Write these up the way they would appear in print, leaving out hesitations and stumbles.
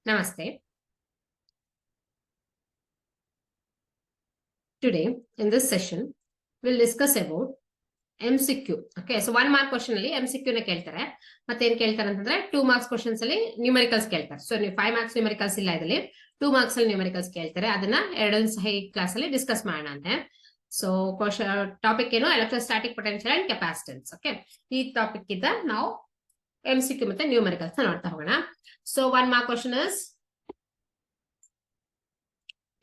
Namaste. Today, in this session, we'll discuss about MCQ. Okay, so 1 mark question ಅಲ್ಲಿ MCQ ನ ಕೇಳ್ತಾರೆ. ಮತ್ತೆ ಏನ್ ಕೇಳ್ತಾರೆ ಅಂತಂದ್ರೆ 2 marks questions ಅಲ್ಲಿ ನ್ಯೂಮರಿಕಲ್ಸ್ ಕೇಳ್ತಾರೆ. ಸೊ ನೀವು 5 marks ನ್ಯೂಮರಿಕಲ್ಸ್ ಇಲ್ಲ ಇದರಲ್ಲಿ 2 marks ಅಲ್ಲಿ ನ್ಯೂಮರಿಕಲ್ಸ್ ಕೇಳ್ತಾರೆ. ಅದನ್ನ ಎರಡನೇ ಸಹ ಈ ಕ್ಲಾಸ್ ಅಲ್ಲಿ ಡಿಸ್ಕಸ್ ಮಾಡೋಣ ಅಂತೆ. ಸೊ ಟಾಪಿಕ್ ಏನು electrostatic potential and capacitance. Okay, ಈ ಟಾಪಿಕ್ ಇಂದ ನಾವು MCQ ಮತ್ತೆ ನ್ಯೂಮರಿಕಲ್ಸ್ ನೋಡ್ತಾ ಹೋಗೋಣ. ಸೊ 1 mark question is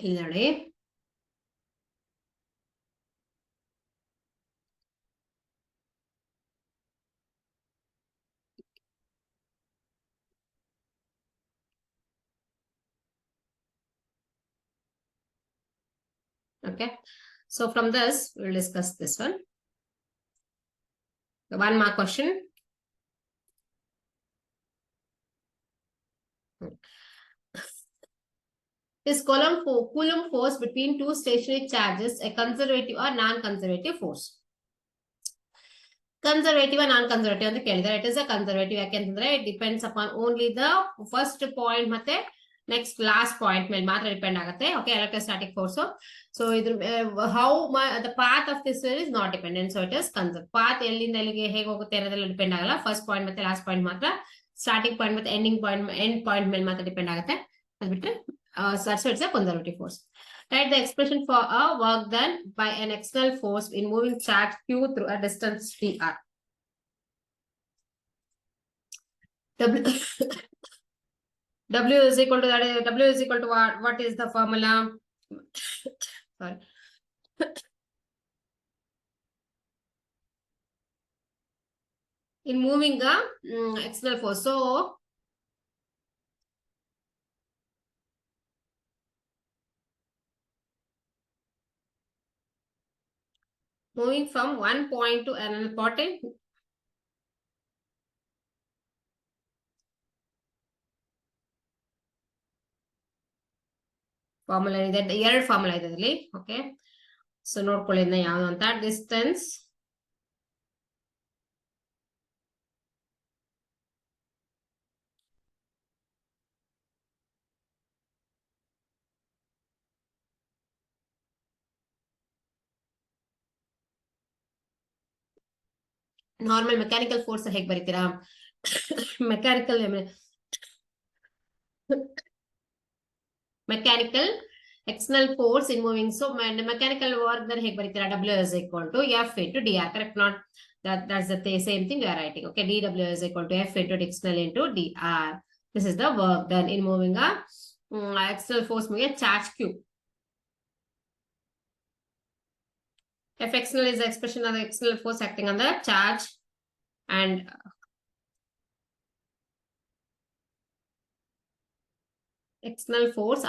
ಇಲ್ಲಿ ನೋಡಿ. Okay, so from this we'll discuss this one. The 1 mark question. Is Coulomb force between two stationary charges a conservative or non-conservative force? Conservative or non-conservative ಅಂತ ಕೇಳಿದ್ರೆ it is a conservative. ಯಾಕೆಂದ್ರೆ it depends upon only the first point ಮತ್ತೆ next last point ಮೇಲೆ ಮಾತ್ರ depend ಆಗುತ್ತೆ. Okay, electrostatic force. So ಇದ್ರ how the path of this is not dependent. So it is conserve. Path ಎಲ್ಲಿಂದ ಎಲ್ಲಿಗೆ ಹೇಗೆ ಹೋಗುತ್ತೆ ಅನ್ನೋದ್ರಲ್ಲಿ ಡಿಪೆಂಡ್ ಆಗಲ್ಲ. ಫಸ್ಟ್ ಪಾಯಿಂಟ್ ಮತ್ತೆ ಲಾಸ್ಟ್ ಪಾಯಿಂಟ್ ಮಾತ್ರ, ಸ್ಟಾರ್ಟಿಂಗ್ ಪಾಯಿಂಟ್ ಮತ್ತೆ ಎಂಡ್ ಪಾಯಿಂಟ್ ಮೇಲೆ ಮಾತ್ರ ಡಿಪೆಂಡ್ ಆಗುತ್ತೆ. ಅದ್ಬಿಟ್ರೆ so it's a conservative force. Write the expression for a work done by an external force in moving charge q through a distance dr. W is equal to that. W is equal to what is the formula? Sorry. In moving a external force. So moving from one point to another point. Formula ಇದೆ, ಎರಡು formula ಇದೆ ಅದರಲ್ಲಿ. Okay, so ನೋಡ್ಕೊಳ್ಳಿ ಯಾವ್ದು ಅಂತ. Distance normal mechanical force ಹೇಗೆ ಬರೀತೀರಾ? Mechanical external force in moving. So mechanical work then ಹೇಗೆ ಬರೀತೀರಾ? W is equal to F into dr. Correct? Not that's the same thing we are writing. Okay, dW is equal to F into external into dr. This is the work done in moving a external force moving a charge q. F external is the expression of the external force acting on the charge, and external force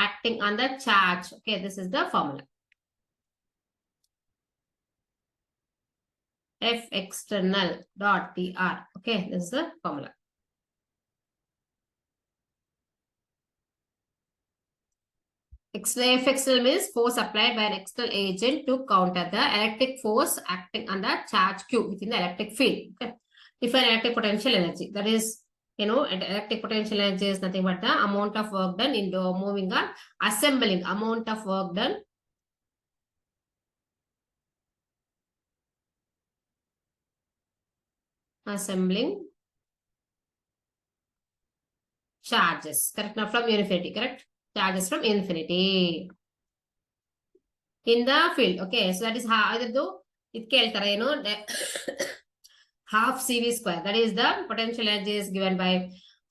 acting on the charge. Okay, this is the formula. F external dot dr. Okay, this is the formula. F external means force applied by an external agent to counter the electric force acting on the charge q within the electric field. Okay, define electric potential energy. That is, electric potential energy is nothing but the amount of work done in moving or assembling. Amount of work done assembling charges. Correct? Now from infinity. Correct? Charges from infinity in the field. Okay, so that is how it keltare half CV square. That is the potential energy is given by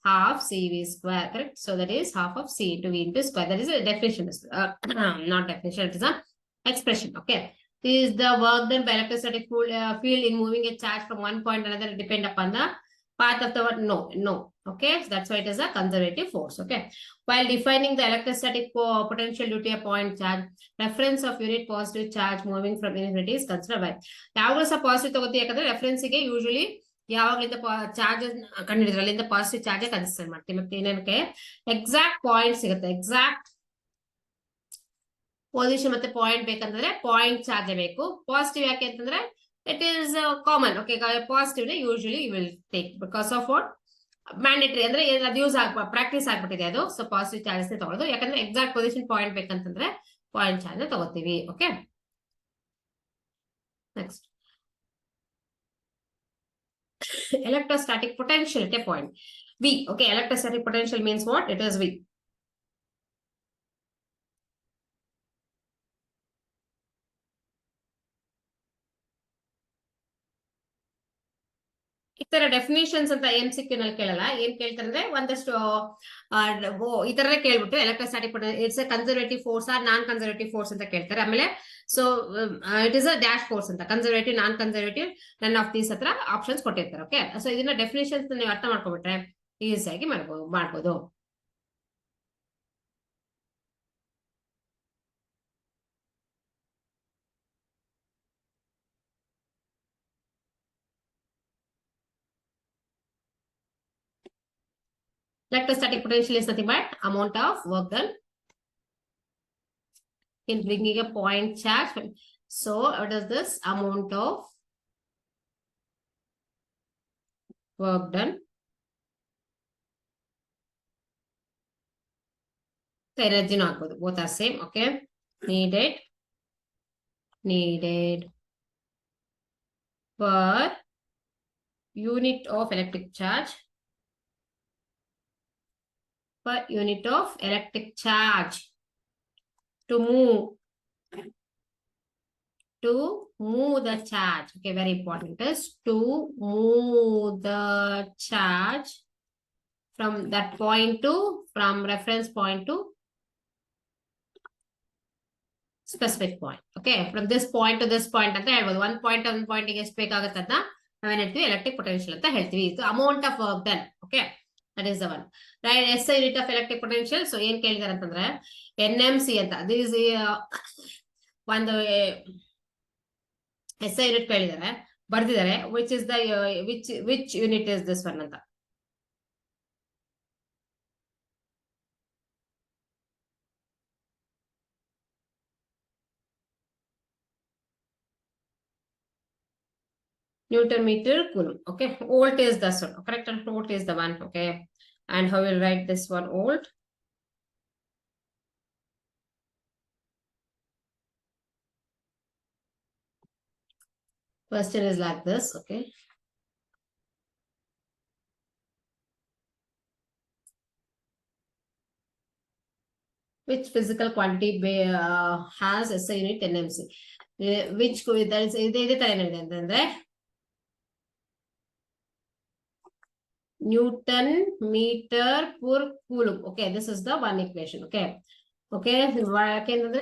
half CV square. Correct? So that is half of C into V into square. That is a definition. Not definition, it is an expression. Okay, this is the work done by electrostatic field in moving a charge from one point to another. Depend upon the path of the no. Okay, so that's why it is a conservative force. Okay, while defining the electrostatic potential due to a point charge, reference of unit positive charge moving from infinity is considered by. ಯಾವಾಗ ಸಹ positive ತಗೋತೀವಿ, ಯಾಕಂದ್ರೆ reference ಗೆ usually ಯಾವಾಗಲಿಂದ charges ಕಂಡಿಡಿದ್ರೆ ಅಲ್ಲಿಂದ positive charge consider ಮಾಡ್ತೀವಿ. ಮತ್ತೆ ಏನಕ್ಕೆ exact point ಸಿಗುತ್ತೆ, ಎಕ್ಸಾಕ್ಟ್ ಪೊಸಿಷನ್ ಮತ್ತೆ ಪಾಯಿಂಟ್ ಬೇಕಂತಂದ್ರೆ ಪಾಯಿಂಟ್ ಚಾರ್ಜ್ ಬೇಕು. ಪಾಸಿಟಿವ್ ಯಾಕೆ ಅಂತಂದ್ರೆ it is common. Okay, positive usually you will take because of what mandatory ಅಂದ್ರೆ ಅದು ಯೂಸ್ ಪ್ರಾಕ್ಟೀಸ್ ಆಗ್ಬಿಟ್ಟಿದೆ ಅದು. ಸೊ ಪಾಸಿಟಿವ್ ಚಾರ್ಜಸ್ ತಗೊಳ್ಳೋದು, ಯಾಕಂದ್ರೆ ಎಕ್ಸಾಕ್ಟ್ ಪೊಸಿಷನ್ ಪಾಯಿಂಟ್ ಬೇಕಂತಂದ್ರೆ ಪಾಯಿಂಟ್ ಚಾರ್ಜ್ ತಗೋತೀವಿ. Okay, next electrostatic potential at a point V. Okay, electrostatic potential means what? It is V. ಈ ತರ ಡೆಫಿನೇಷನ್ಸ್ ಅಂತ MCQ ನಲ್ಲಿ ಕೇಳಲ್ಲ. ಏನ್ ಕೇಳ್ತಾರೆ ಅಂದ್ರೆ ಒಂದಷ್ಟು ಈ ತರನೇ ಕೇಳ್ಬಿಟ್ಟು electrostatic it's a conservative force or non conservative force ಅಂತ ಕೇಳ್ತಾರೆ. ಆಮೇಲೆ so it is a dash force ಅಂತ, conservative, non conservative, none of these ಹತ್ರ ಆಪ್ಷನ್ಸ್ ಕೊಟ್ಟಿರ್ತಾರೆ. ಓಕೆ, ಸೊ ಇದನ್ನ ಡೆಫಿನೇಷನ್ಸ್ ನೀವು ಅರ್ಥ ಮಾಡ್ಕೊಬಿಟ್ರೆ ಈಸಿಯಾಗಿ ಮಾಡ್ಬೋದು. Electrostatic potential is nothing but amount of work done in bringing a point charge. So what is this amount of work done? The energy not both are same. Okay, needed per unit of electric charge, per unit of electric charge to move the charge. Okay, very important is to move the charge from that point to, from reference point to specific point. Okay, from this point to this point ಅಂತ ಹೇಳ್ಬೋದು. one point ಗೆ ಎಷ್ಟು ಬೇಕಾಗುತ್ತೆ ಅಂತ ನಾವೇನ್ ಹೇಳ್ತೀವಿ, electric potential ಅಂತ ಹೇಳ್ತೀವಿ. ಇದು amount of work done. Okay, that is the one. Right, SI unit of electric potential. So ಏನ್ ಕೇಳಿದಾರೆ ಅಂತಂದ್ರೆ NMC ಅಂತ, ದಿಸ್ ಒಂದು SI ಯೂನಿಟ್ ಕೇಳಿದಾರೆ, ಬರ್ದಿದ್ದಾರೆ. Which is the which unit is this one ಅಂತ. Newton meter coulomb. Okay, volt is this one. Correct, and volt is the one. Okay, and how will write this one? Volt. Question is like this. Okay, which physical quantity has SI unit NMC? Which that is ಇದೇ ತರ ಏನಿದೆ ಅಂತಂದ್ರೆ Newton meter per coulomb. Okay, this is the one equation. Okay, ಯಾಕೆಂದ್ರೆ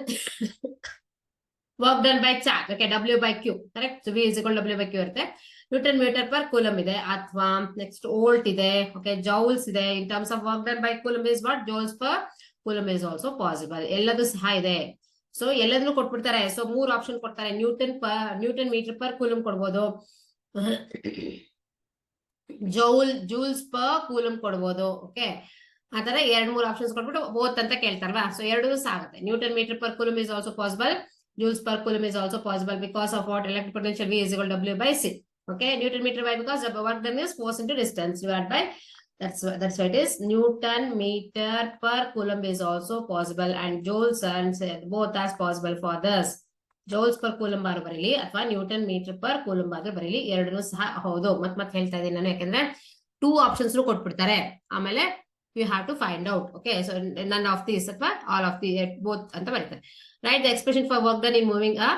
work done by charge. Okay, W by Q. Correct. So V is equal to W by Q ಇರುತ್ತೆ. Newton meter per coulomb ಇದೆ, ಅಥವಾ next volt ಇದೆ. Okay, joules ಇದೆ. In terms of work done by coulomb is what? Joules per coulomb is also possible. ಎಲ್ಲದೂ ಸಹ ಇದೆ. So ಎಲ್ಲದನ್ನು ಕೊಟ್ಬಿಡ್ತಾರೆ. ಸೊ 3 ಆಪ್ಷನ್ ಕೊಡ್ತಾರೆ. ನ್ಯೂಟನ್ ಮೀಟರ್ ಪರ್ ಕೂಲಮ್ ಕೊಡ್ಬೋದು, ಜೂಲ್ಸ್ ಪರ್ ಕೂಲಮ್ ಕೊಡ್ಬೋದು. ಓಕೆ, ಆತರ 2-3 ಆಪ್ಷನ್ಸ್ ಕೊಟ್ಬಿಟ್ಟು ಬೋತ್ ಅಂತ ಕೇಳ್ತಾರಲ್ವಾ. ಸೊ ಎರಡೂ ಸಹ ಆಗುತ್ತೆ. Newton metre per coulomb is also possible, joules per coulomb is also possible because of what? Electric potential V is equal to W by C. Okay, Newton meter by, because the work done is force into distance divided by, that's why it is Newton meter per coulomb is also possible, and joules and both as possible for this. Joules per coulomb ಆದ್ರೂ ಬರೀಲಿ ಅಥವಾ Newton metre per coulomb ಆದ್ರೂ ಬರೀಲಿ, ಎರಡನ್ನೂ ಸಹ ಹೌದು. ಮತ್ತೆ ಹೇಳ್ತಾ ಇದ್ದೀನಿ ನಾನು, ಯಾಕಂದ್ರೆ 2 ಆಪ್ಷನ್ಸ್ ಕೊಟ್ಬಿಡ್ತಾರೆ. ಆಮೇಲೆ you have to find out. Okay, so none of these ಅಥವಾ all of the both ಅಂತ ಬರೀತಾರೆ. Write the expression for work done in moving a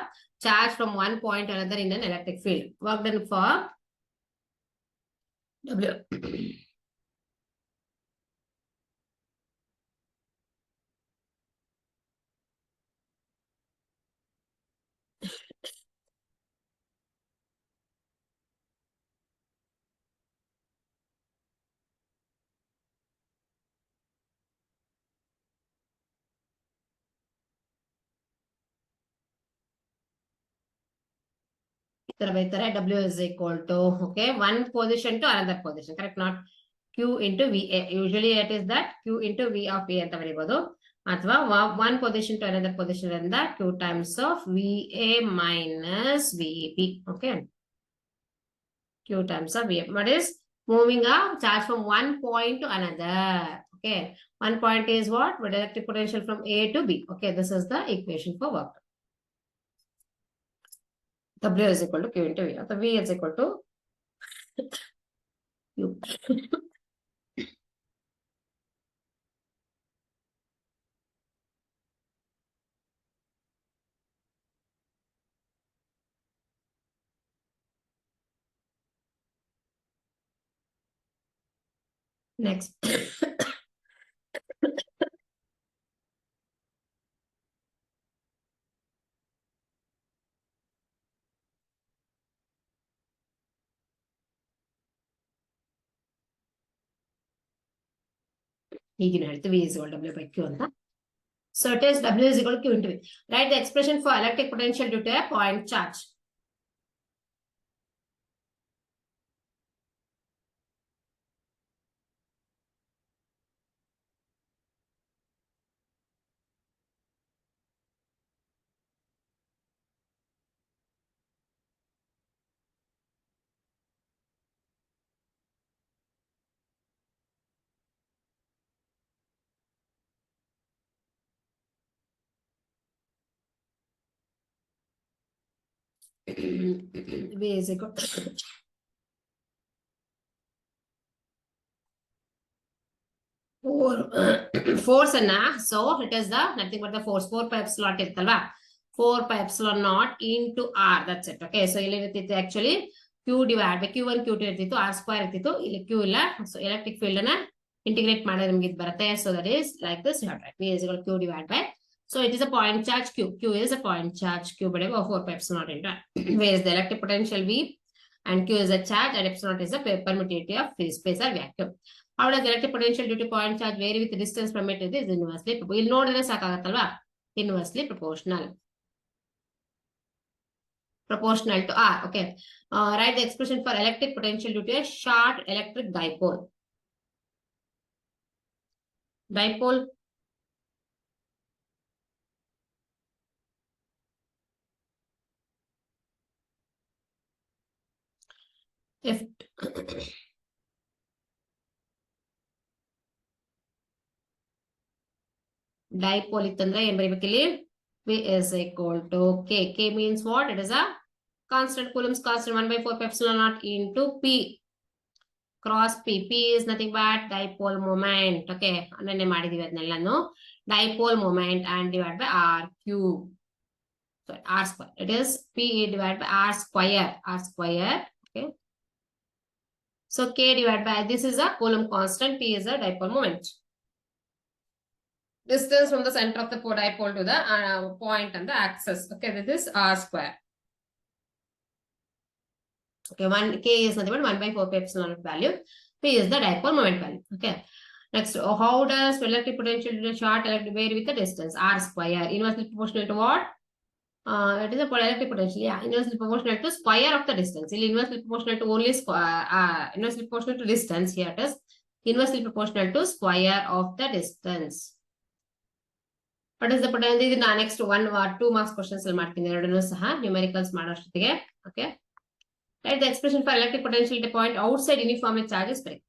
charge from one point to another in an electric field. Work done for W. W is equal to, okay, one position to another position. Correct, not Q into VA. Usually it is that Q into V of A ಅಂತ ಬರೀಬಹುದು, ಅಥವಾ one position to another position and that Q times of VA minus VB. Okay, Q times of VA. What is moving a charge from one point to another. Okay, one point is what? With electric potential from A to B. Okay, this is the equation for work. W is equal to Q into V. So V is equal to Q. Next. ಈಗಿನ ಹೇಳ್ತೀವಿ V is equal to W by Q ಅಂತ. So it is W is equal to Q into V. Write the expression for electric potential due to a point charge. V is equal to force anna. So it is the nothing but the force 4 pi epsilon ಇರ್ತಲ್ವಾ 4 pi epsilon naught into R. That's it. Okay, so ಇಲ್ಲಿ ಇರ್ತಿತ್ತು actually Q divided by Q1 Q2 ಇರ್ತಿತ್ತು R square ಇರ್ತಿತ್ತು ಇಲ್ಲಿ Q ಇಲ್ಲ. So electric field ಅನ್ನ integrate ಮಾಡಿದ್ರೆ ನಿಮಗೆ ಇದು ಬರುತ್ತೆ. So that is like this. You have to write V is equal to Q divided by. So it is a point charge Q. Q is a point charge Q by 4 pi epsilon naught into R. Where is the electric potential V and Q is a charge and epsilon naught is the permittivity of free space or vacuum. How does electric potential due to point charge vary with the distance from it? Is inversely proportional. ಇಲ್ಲಿ ನೋಡಿದ್ರೆ ಸಾಕಾಗತ್ತಲ್ವಾ inversely proportional. Proportional to R. Okay. Write the expression for electric potential due to a short electric dipole. Dipole. If dipole ಇತ್ತಂದ್ರೆ ಏನ್ ಬರೀಬೇಕಿಲ್ಲಿ V is equal to K. K means what? It is a constant Coulomb's constant 1 by 4 pi epsilon naught into P. Cross P. P is nothing but dipole moment. Okay. ಅನ್ನನ್ನೇ ಮಾಡಿದೀವಿ ಅದನ್ನೆಲ್ಲನು. Dipole moment and divided by R cube. So R square. It is P divided by R square. R square. Okay. So K divided by this is a Coulomb constant. P is a dipole moment. Distance from the center of the dipole to the point and the axis. Okay, this is R square. Okay, K is nothing but 1 by 4 pi epsilon value. P is the dipole moment value. Okay. Next, how does electric potential to the short electric vary with the distance? R square. Inversely proportional to what? It is a electric potential. Yeah, inversely proportional to square of the distance. Inversely proportional to only square. Inversely proportional to distance. Here it is inversely proportional to square of the distance. What is the potential? This is the next 1 or 2 marks questions. Numericals. Okay. Write the expression for electric potential at a point outside uniformly charged spring.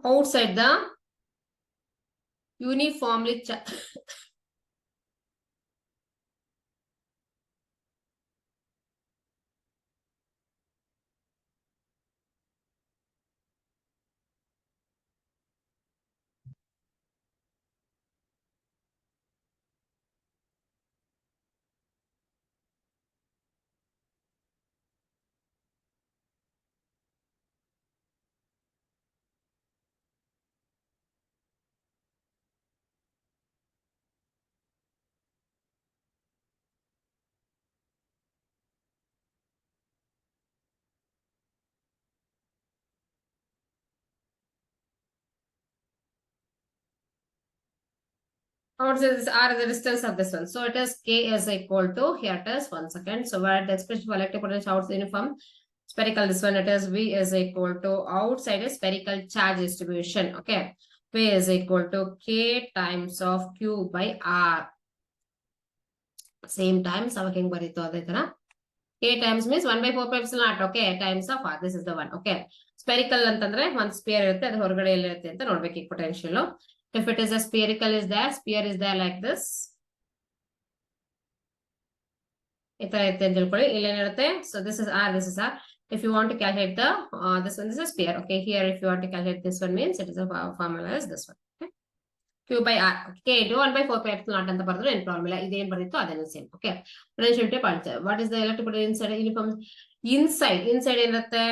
Outside the uniformly charged. What is R is the distance of this one. So it is K is equal to, here it is 1 second. So where the expression for electric potential outside uniform spherical, this one it is V is equal to outside a spherical charge distribution. Okay. V is equal to K times of Q by R. Same time, so we can K times means 1 by 4 pi epsilon naught. Okay, times of r. This is the one. Okay. Spherical ಅಂತಂದ್ರೆ ಒಂದು spear ಇರುತ್ತೆ, ಅದು ಹೊರಗಡೆ ಎಲ್ಲಿರುತ್ತೆ ಅಂತ ನೋಡ್ಬೇಕು ಈಗ potential. If it is a spherical is there, sphere is there like this. ಈ ತರ ಇರುತ್ತೆ ಅಂತ ತಿಳ್ಕೊಳ್ಳಿ. ಇಲ್ಲೇನಿರುತ್ತೆ, so this is r, this is r. If you want to calculate the this one, this is a sphere. Okay, here if you want to calculate this one means it is a formula is this one. Okay, q by r. K into 1 by 4 pi epsilon naught ಅಂತ ಬರೆದ್ರೆ ಏನು problem ಇಲ್ಲ. ಇದೇನು ಬರೀತು ಅದೇನು same. Okay, potential point. What is the electric potential inside uniform? Inside ಏನಿರುತ್ತೆ?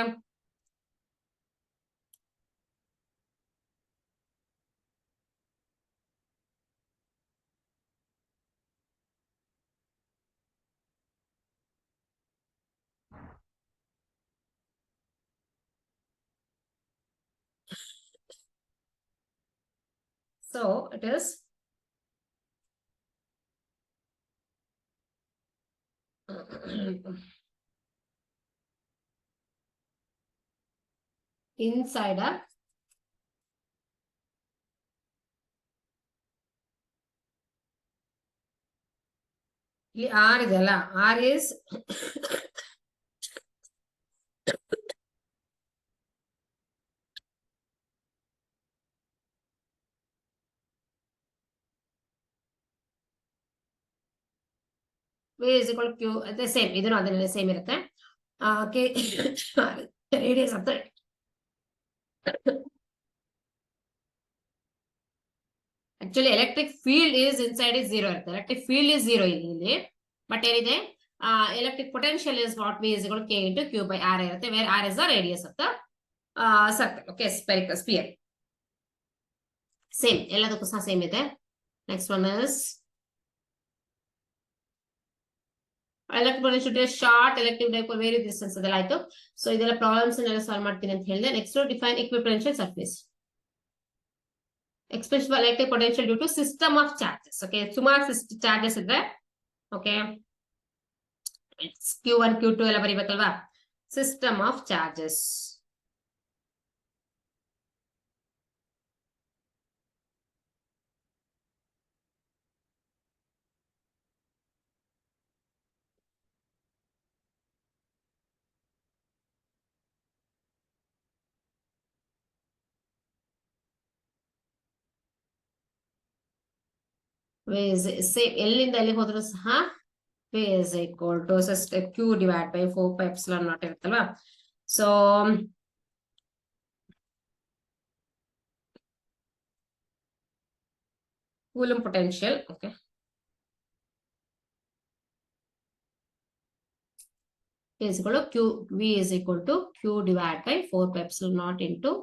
So it is inside a ಇಲ್ಲಿ r ಇದೆಲ್ಲ, r is V is equal to Q, the same, ಇದನ್ನು ಅದನ್ನೇ ಸೇಮ್ ಇರುತ್ತೆ. K radius of the actually electric field is inside is 0 ಇರುತ್ತೆ. Electric field is 0 ಇಲ್ಲಿ, but ಏನಿದೆ, electric potential is what V is equal to K into Q by R ಇರುತ್ತೆ, where R is the radius of the circle. Okay, spherical sphere. Same, ಎಲ್ಲದಕ್ಕೂ ಸಹ same ಇದೆ. Next one is electric potential is short electric dipole very distance ಅದೆಲ್ಲ ಆಯ್ತು. So ಇದೆಲ್ಲ problems ನೆಲ್ಲ solve ಮಾಡ್ತೀನಿ ಅಂತ ಹೇಳಿದೆ. Next define equipotential surface. Expression for electric potential due to system of charges. Okay, ಸುಮಾರು ಚಾರ್ಜಸ್ ಇದ್ರೆ, ಓಕೆ, Q1 Q2 ಎಲ್ಲ ಬರಿಬೇಕಲ್ವಾ. System of charges. ಸೇಮ್ ಎಲ್ಲಿಂದ ಎಲ್ಲಿಗೆ ಹೋದ್ರು ಸಹ V is equal to Q divided by 4 pi epsilon naught ಇರುತ್ತಲ್ವಾ. So coulomb potential, okay, is equal to Q, V is equal to Q divided by 4 pi epsilon naught into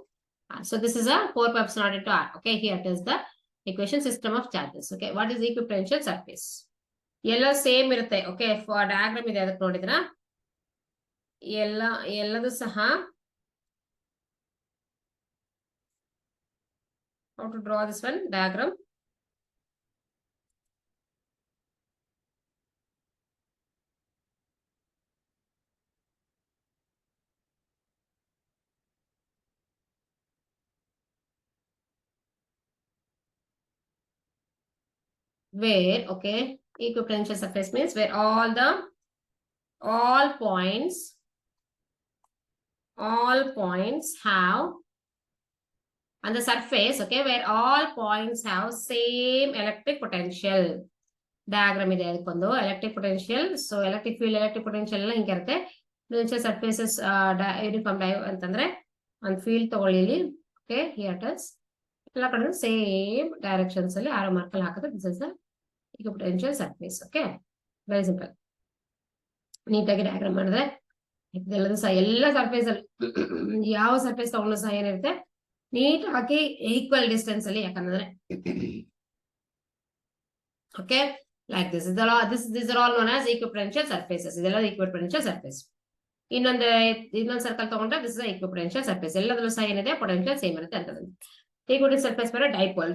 R. So this is a 4 pi epsilon naught into R. Okay, here it is the equation system of charges. Okay, what is the equipotential surface? ಎಲ್ಲ same ಇರುತ್ತೆ. Okay, for diagram ಇದೆ, ಅದಕ್ಕೆ ನೋಡಿದ್ರ ಎಲ್ಲದು ಸಹ how to draw this one diagram. Where, okay, equipotential surface means where all points have on the surface, okay, where all points have same electric potential. Diagram ಇದೆ ಅದಕ್ಕೊಂದು electric potential. So electric field, electric potential ಎಲ್ಲ ಹಿಂಗೆ ಇರುತ್ತೆ. Potential surfaces uniform ಅಂತಂದ್ರೆ ಒಂದು field ತಗೊಳ್ಳಿ. Okay, here it is. ಎಲ್ಲ ಕಡೆ ಸೇಮ್ ಡೈರೆಕ್ಷನ್ಸ್ ಅಲ್ಲಿ ಆರೋ ಮಾರ್ಕ್ ಅಲ್ಲಿ ಹಾಕಿದ್ರೆ this is the equipotential surface. Okay, very simple. ನೀಟಾಗಿ ಡಯಾಗ್ರಾಮ್ ಮಾಡಿದ್ರೆ ಇದೆಲ್ಲದು ಸಹ ಎಲ್ಲ ಸರ್ಫೇಸ್ ಅಲ್ಲಿ ಯಾವ ಸರ್ಫೇಸ್ ತಗೊಂಡು ಸಹ ಏನಿರುತ್ತೆ ನೀಟ್ ಆಗಿ ಈಕ್ವಲ್ ಡಿಸ್ಟೆನ್ಸ್ ಅಲ್ಲಿ, ಯಾಕಂದ್ರೆ okay, like this these are all known as equipotential surfaces. ಇದೆಲ್ಲ equipotential surface. ಇನ್ನೊಂದು ಸರ್ಕಲ್ ತಗೊಂಡ್ರೆ ದಿಸ್ ಇಸ್ equipotential surface. ಎಲ್ಲದಲ್ಲೂ ಸಹ ಏನಿದೆ ಪೊಟೆನ್ಶಿಯಲ್ ಸೇಮ್ ಇರುತ್ತೆ ಅಂತ. equipotential surface ಬೇರೆ ಡೈಪೋಲ್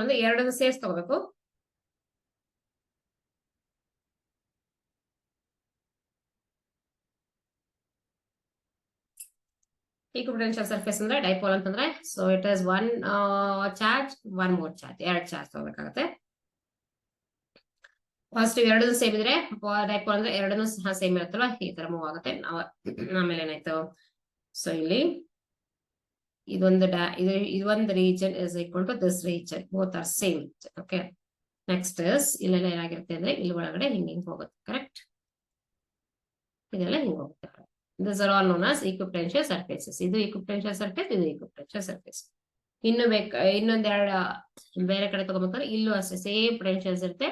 ಅಂದ್ರೆ ಎರಡನ್ನು ಸೇರ್ಸ್ ತಗೋಬೇಕು. equipotential surface ಅಂದ್ರೆ ಡೈಪೋಲ್ ಅಂತಂದ್ರೆ, so it is one charge one more charge, ಎರಡು ಚಾರ್ಜ್ ತಗೋಬೇಕಾಗುತ್ತೆ. ಪಾಸಿಟಿವ್ ಎರಡೂ ಸೇಮ್ ಇದ್ರೆ ಡೈಪೋಲ್ ಅಂದ್ರೆ ಎರಡನ್ನೂ ಸಹ ಸೇಮ್ ಇರುತ್ತಲ್ಲ, ಈ ತರ ಮೂವ್ ಆಗುತ್ತೆ. ಆಮೇಲೆ ಏನಾಯ್ತು, ಸೊ ಇಲ್ಲಿ ಇದೊಂದು region is equal to this region, both are same. Okay, next ಇಲ್ಲೆಲ್ಲ ಏನಾಗಿರುತ್ತೆ ಅಂದ್ರೆ ಇಲ್ಲಿ ಒಳಗಡೆ ಹಿಂಗ್ ಹೋಗುತ್ತೆ. ಕರೆಕ್ಟ್, ಇದೆಲ್ಲ ಹಿಂಗ್ ಹೋಗುತ್ತೆ. This are all known as equipotential surfaces. ಇದು ಈಕ್ವಿಪೊಟೆನ್ಷಿಯಲ್ ಸರ್ಫೇಸ್, ಇದು ಈಕ್ವಿಪೊಟೆನ್ಷಿಯಲ್ ಸರ್ಫೇಸ್. ಇನ್ನೊಂದೆರಡು ಬೇರೆ ಕಡೆ ತಗೋಬೇಕಾದ್ರೆ ಇಲ್ಲೂ ಅಷ್ಟೇ ಸೇಮ್ ಪೊಟೆನ್ಷಿಯಲ್ಸ್ ಇರುತ್ತೆ,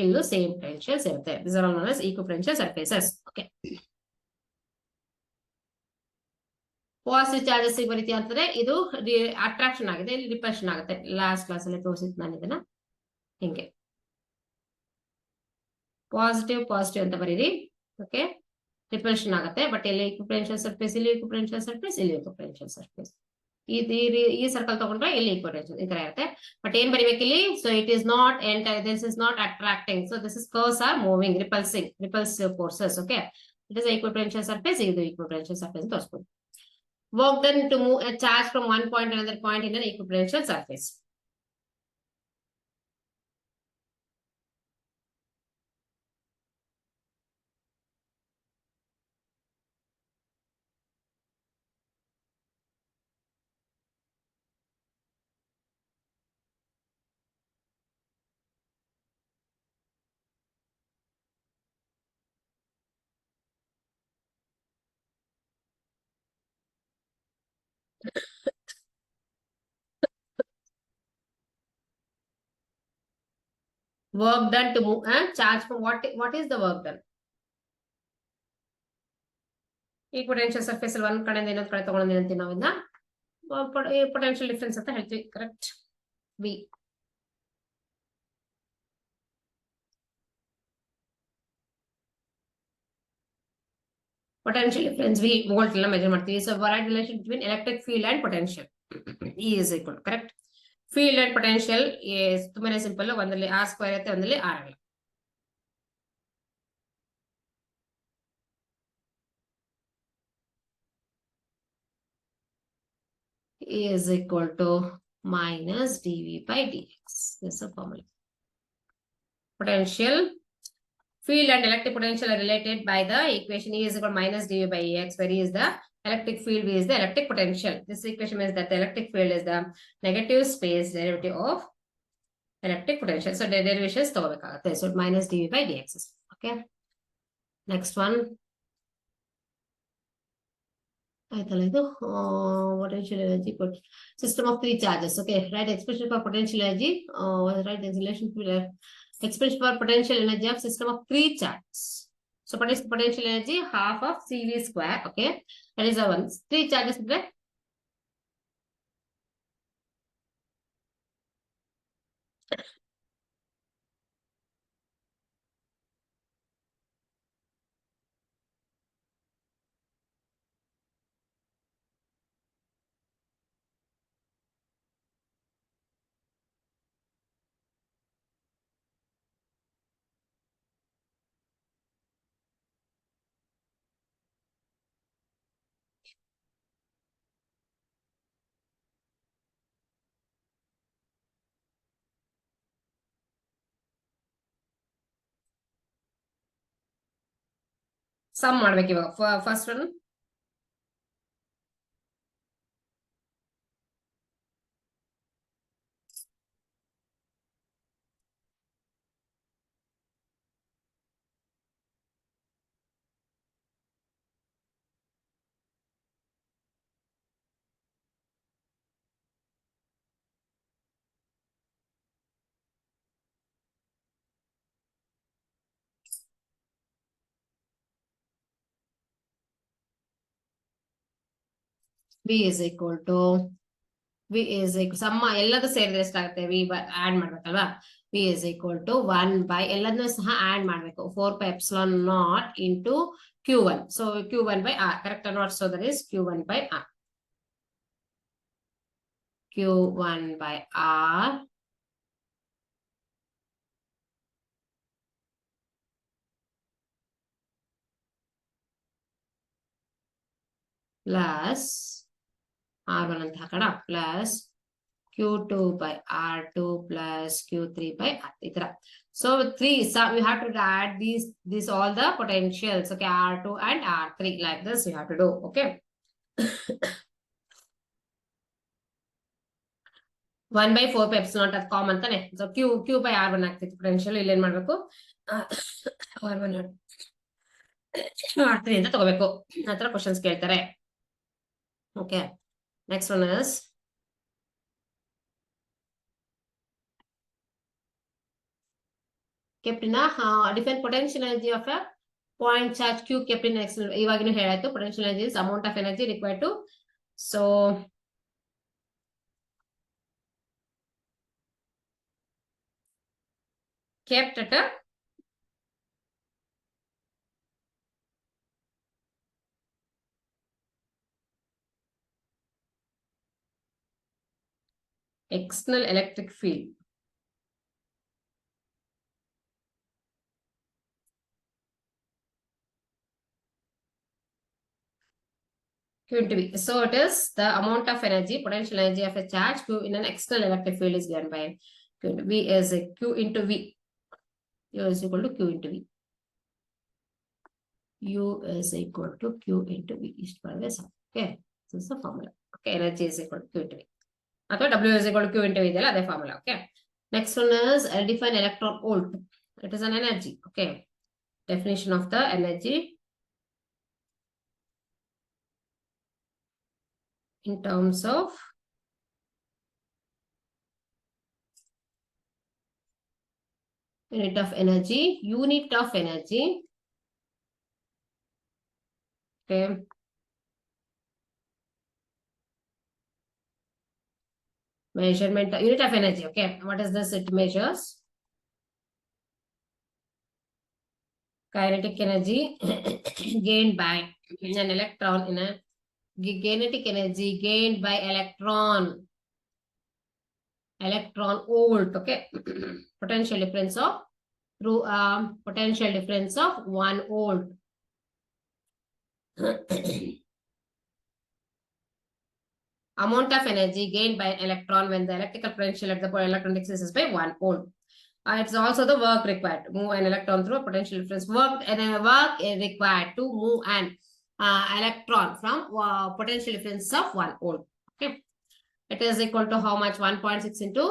ಇಲ್ಲೂ ಸೇಮ್ ಪೊಟೆನ್ಷಿಯಲ್ಸ್ ಇರುತ್ತೆ. This are all known as equipotential surfaces. Okay, positive charges ಬರೀತಿ ಅಂತಂದ್ರೆ ಇದು ಅಟ್ರಾಕ್ಷನ್ ಆಗಿದೆ, ಇಲ್ಲಿ ರಿಪಲ್ಷನ್ ಆಗುತ್ತೆ. ಲಾಸ್ಟ್ ಕ್ಲಾಸ್ ಅಲ್ಲಿ ತೋರಿಸಿದ್ ನಾನು ಇದನ್ನ ಹಿಂಗೆ ಪಾಸಿಟಿವ್ ಪಾಸಿಟಿವ್ ಅಂತ ಬರೀರಿ. ಓಕೆ, ರಿಪಲ್ಷನ್ ಆಗುತ್ತೆ. ಬಟ್ ಇಲ್ಲಿ ಈಕ್ವಿಪೊಟೆನ್ಷಿಯಲ್ ಸರ್ಫೇಸ್, ಇಲ್ಲಿ ಈಕ್ವಿಪೊಟೆನ್ಷಿಯಲ್ ಸರ್ಫೇಸ್, ಇಲ್ಲಿ ಈಕ್ವಿಪೊಟೆನ್ಷಿಯಲ್ ಸರ್ಫೇಸ್. ಈ ಸರ್ಕಲ್ ತಗೊಂಡ್ರೆ ಇಲ್ಲಿ ಈಕ್ವಿಪೊಟೆನ್ಷಿಯಲ್ ಈ ತರ ಇರುತ್ತೆ. ಬಟ್ ಏನ್ ಬರೀಬೇಕು ಇಲ್ಲಿ, so it is not entire, this is not attracting, so this is curves are moving, repulsive forces. Okay, it is equipotential surface, ಇದು ಈಕ್ವಿಪೊಟೆನ್ಷಿಯಲ್ ಸರ್ಫೇಸ್ ಅಂತ ತೋರಿಸ್ಬೋದು. Work done to move a charge from one point to another point in an equipotential surface. Work done to move a charge from what is the work done? Equipotential surface ಅಲ್ಲಿ ಒಂದ್ ಕಡೆಯಿಂದ ಇನ್ನೊಂದ್ ಕಡೆ ತಗೊಂಡಿದ್ದೀವಿ ಅಂತೀವಿ ನಾವು ಇದನ್ನ ಪೊಟೆನ್ಷಿಯಲ್ ಡಿಫರೆನ್ಸ್ ಅಂತ ಹೇಳ್ತೀವಿ. Correct, V. Potential difference V volt ಎಲ್ಲ ಮೆಜರ್ ಮಾಡ್ತೀವಿ. So right relation between electric field and potential E is equal to, correct. Field and potential is ತುಂಬಾನೇ ಸಿಂಪಲ್, ಒಂದಲ್ಲಿ R ಸ್ಕ್ವೇರ್ ಇರುತ್ತೆ, ಒಂದಲ್ಲಿ R ಆಗಲ್ಲ. E is equal to minus dV by dx. This is a formula. Potential, field and electric potential are related by the equation E is equal to minus dV by dx, where E is the electric field, V is the electric potential. This equation means that the electric field is the negative space derivative of electric potential. So the derivation is ತಗೋಬೇಕಾಗುತ್ತೆ. So minus dV by dx. Okay. Next one. ಆಯ್ತಲ್ಲ ಇದು potential energy system of three charges. Okay, write expression for potential energy. Write the relation to expression for potential energy of system of three charges. So potential energy half of CV square. Okay, that is the one. Three charges. Sum ಮಾಡ್ಬೇಕು ಇವಾಗ. First one V is equal to ಸಮ್ಮ ಎಲ್ಲದೂ ಸೇರಿದ್ರೆ ಎಷ್ಟಾಗುತ್ತೆ, V add ಮಾಡ್ಬೇಕಲ್ವಾ. V is equal to 1 by ಎಲ್ಲದನ್ನೂ ಸಹ add ಮಾಡ್ಬೇಕು, 4πε0 into Q1. So Q1 by R, correct or not? So that is Q1 by R. Q1 by R plus R1 ಅಂತ ಹಾಕೋಣ, plus Q2 by R2 plus Q3 by R3. So with 3, so we have to add these all the potentials. Okay, R2 and R3 like this you have to do. Okay. 1 by 4 epsilon not common. So Q by R1 ಆಗ್ತಿತ್ತು potential ಇಲ್ಲಿ ಏನು ಮಾಡಬೇಕು R1 R3 ಅಂತ ತಗೋಬೇಕು ಆ ತರ questions ಕೇಳ್ತಾರೆ. Okay, next one is kept in a different potential energy of a point charge Q kept in X. ಇವಾಗಿನ ಹೇಳಾಯ್ತು potential energy is amount of energy required to, so kept at a external electric field. Q into V. So it is the amount of energy, potential energy of a charge Q in an external electric field is given by Q into V is a Q into V. U is equal to Q into V. U is equal to Q into V. Okay, this is the formula. Okay, energy is equal to Q into V. W is equal to Q into V. That's the formula. Okay. Next one is define electron volt. It is an energy. Okay. Definition of the energy in terms of unit of energy. Okay. Measurement unit of energy. Okay. What is this? It measures kinetic energy gained by an electron in a kinetic energy gained by electron volt. Okay. Potential difference of through potential difference of 1 volt. Amount of energy gained by an electron when the electrical potential at the electron decreases by 1 volt. It's also the work required to move an electron through a potential difference. Work is required to move an electron from potential difference of 1 volt. Okay. It is equal to how much? 1.6 into,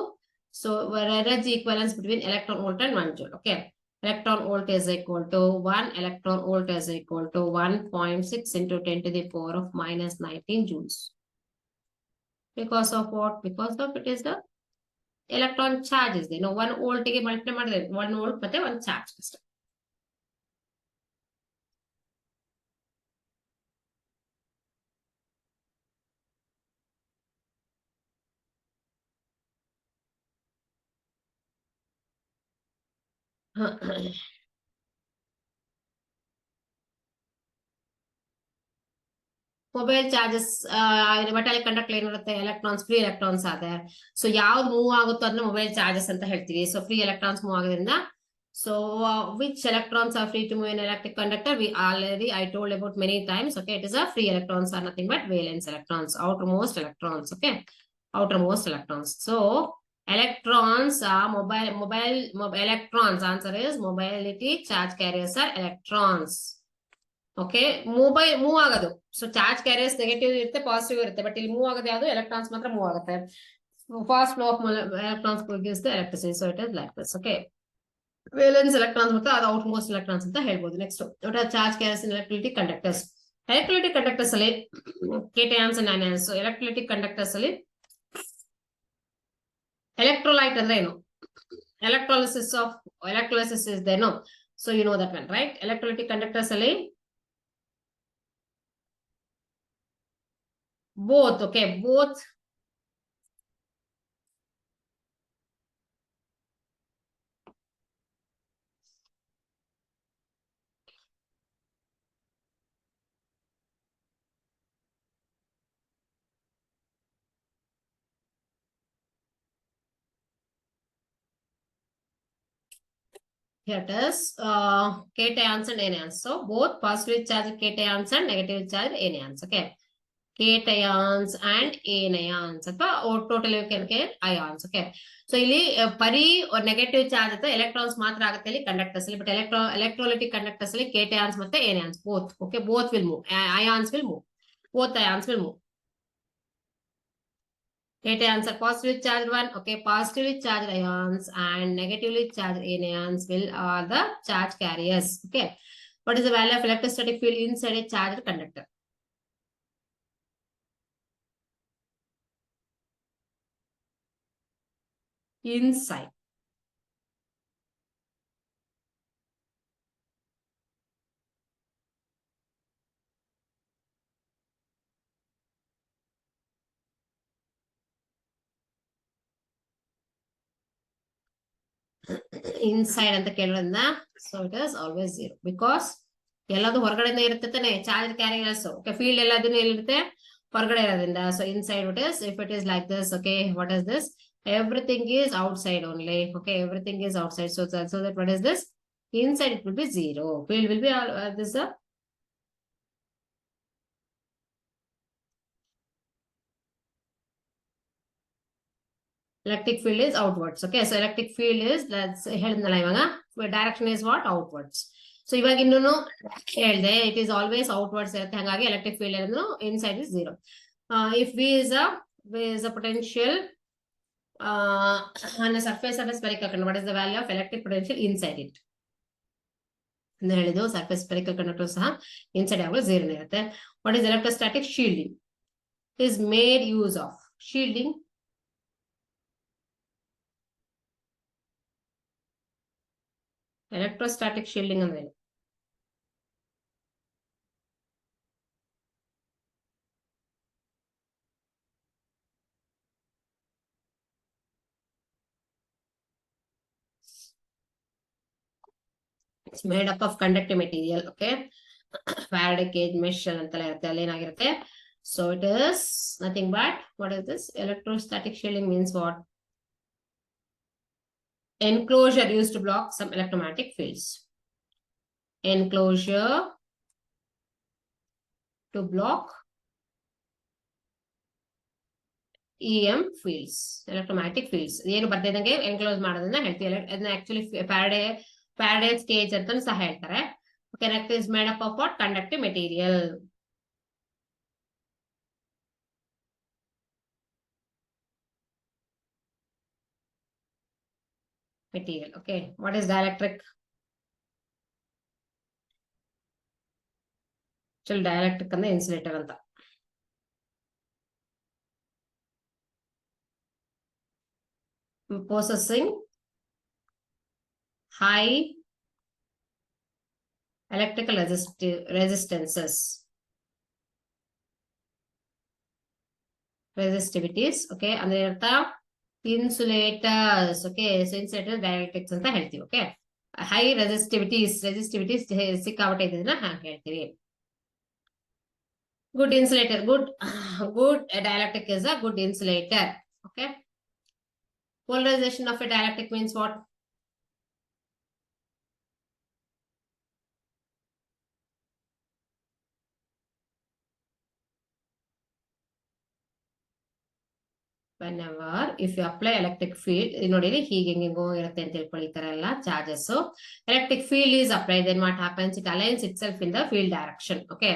so energy equivalence between electron volt and 1 joule. Okay. Electron volt is equal to 1. Electron volt is equal to 1.6 into 10 to the power of minus 19 joules. Because of what? Because of it is the electron charges. They know 1 volt ಗೆ multiply ಮಾಡಿದ್ರೆ 1 volt ಮತ್ತೆ 1 charge ಅಷ್ಟೇ. Mobile charges metallic conductor ಏನಿರುತ್ತೆ electrons free electrons ಆದ್ರೆ so ಯಾವ್ದು move ಆಗುತ್ತೋ ಅದನ್ನ mobile charges ಅಂತ ಹೇಳ್ತೀವಿ. ಸೊ ಫ್ರೀ ಎಲೆಕ್ಟ್ರಾನ್ಸ್ ಮೂವ್ ಆಗೋದ್ರಿಂದ so which electrons are free to move in electric conductor? I told about many times. Okay, it is a free electrons are nothing but valence electrons, outermost electrons. Okay, outermost electrons. So electrons are mobile electrons. Answer is mobility charge carriers are electrons. Okay move ಆಗೋದು. So charge carriers negative ಇರುತ್ತೆ positive ಇರುತ್ತೆ but ಇಲ್ಲಿ move ಆಗೋದು ಯಾವುದು electrons ಮಾತ್ರ move ಆಗುತ್ತೆ. Fast flow of electrons gives the electricity. So it is like this. Okay, valence electrons ಮತ್ತೆ ಅದು ಔಟ್ ಮೋಸ್ಟ್ ಎಲೆಕ್ಟ್ರಾನ್ಸ್ ಅಂತ ಹೇಳ್ಬೋದು. Next charge carriers in electrolytic conductors. Electrolytic conductors ಅಲ್ಲಿ cations and anions. So electrolytic conductors ಅಲ್ಲಿ electrolyte ಅಂದ್ರೆ ಏನು? electrolysis is there, no? So you know that one, right? Electrolytic conductors ಅಲ್ಲಿ both. Okay, both here it is cations and anions. So both positive charge cations and negative charge anions. Okay, cations and anions ಅಥವಾ total ions. Okay, so ಇಲ್ಲಿ ಬರೀ negative charge ಅಥವಾ electrons ಮಾತ್ರ ಆಗುತ್ತೆ ಇಲ್ಲಿ conductors ಅಲ್ಲಿ, but electrolytic conductors ಅಲ್ಲಿ cations ಮತ್ತೆ anions both. Okay, both will move. Ions will move. Both ions will move. Cations are positively charged one. Okay, positively charged ions and negatively charged anions are the charge carriers. Okay, what is the value of electrostatic field inside a charged conductor? Inside. Inside ಅಂತ ಕೇಳೋದ್ರಿಂದ, so it is always 0 because ಎಲ್ಲದು ಹೊರಗಡೆಯಿಂದ ಇರುತ್ತೆ ತಾನೆ charge carriers. Okay, field ಎಲ್ಲದನ್ನು ಎಲ್ಲಿರುತ್ತೆ ಹೊರಗಡೆ ಇರೋದ್ರಿಂದ, so inside it is, if it is like this, okay, what is this? Everything is outside only. Okay, everything is outside, so that what is this? Inside it will be 0. Field will be this electric field is outwards. Okay, so electric field is, let's ಹೇಳಿದ್ನಲ್ಲ ಇವಾಗ, direction is what? Outwards. So ಇವಾಗ ಇನ್ನೂ ಹೇಳಿದೆ, it is always outwards ಇರುತ್ತೆ, ಹಾಗಾಗಿ electric field ಏನು inside is 0. If V is a potential on a surface of a spherical conductor, what is the value of electric potential inside it? ಅಂತ ಹೇಳಿದ್ದು, surface spherical conductor ಸಹ inside ಯಾವಾಗ 0 ಇರುತ್ತೆ. What is electrostatic shielding? Is made use of shielding. Electrostatic shielding ಅಂದ್ರೆ it's made up of conductive material. Okay, Faraday cage mesh ಅಂತೆಲ್ಲ ಇರುತ್ತೆ, ಅಲ್ಲಿ ಏನಾಗಿರುತ್ತೆ, so it is nothing but, what is this? Electrostatic shielding means what? Enclosure used to block some electromagnetic fields. Enclosure to block EM fields, electromagnetic fields. ಏನು ಬರ್ತಿದ್ದಂಗೆ enclose ಮಾಡೋದನ್ನ ಹೇಳ್ತೀವಿ. ಅದನ್ನ actually Faraday's cage ಅಂತ ಸಹ ಹೇಳ್ತಾರೆ. Okay, next is made up of what? Conductive material. Okay, what is dielectric? Dielectric ಅಂದ್ರೆ insulator ಅಂತ. Possessing high electrical resistances, resistivities. Okay, ಅಂದ್ರೆ ಅರ್ಥ insulators. Okay, so insulator dielectrics ಅಂತ ಹೇಳ್ತೀವಿ. Okay, high resistivities ಸಿಕ್ಕಾಪಟ್ಟೆ ಇದನ್ನ ಹೇಳ್ತೀವಿ. Good insulator, good dielectric is a good insulator. Okay, polarization of a dielectric means what? Whenever if you apply electric field, ನೋಡಿ ಹೀಗೆ ಹೆಂಗೋ ಇರುತ್ತೆ ಅಂತ ತಿಳ್ಕೊಳ್ಳಿ, ಈ ತರ ಎಲ್ಲ charges. Electric field is applied, then what happens? It aligns itself in the field direction. Okay,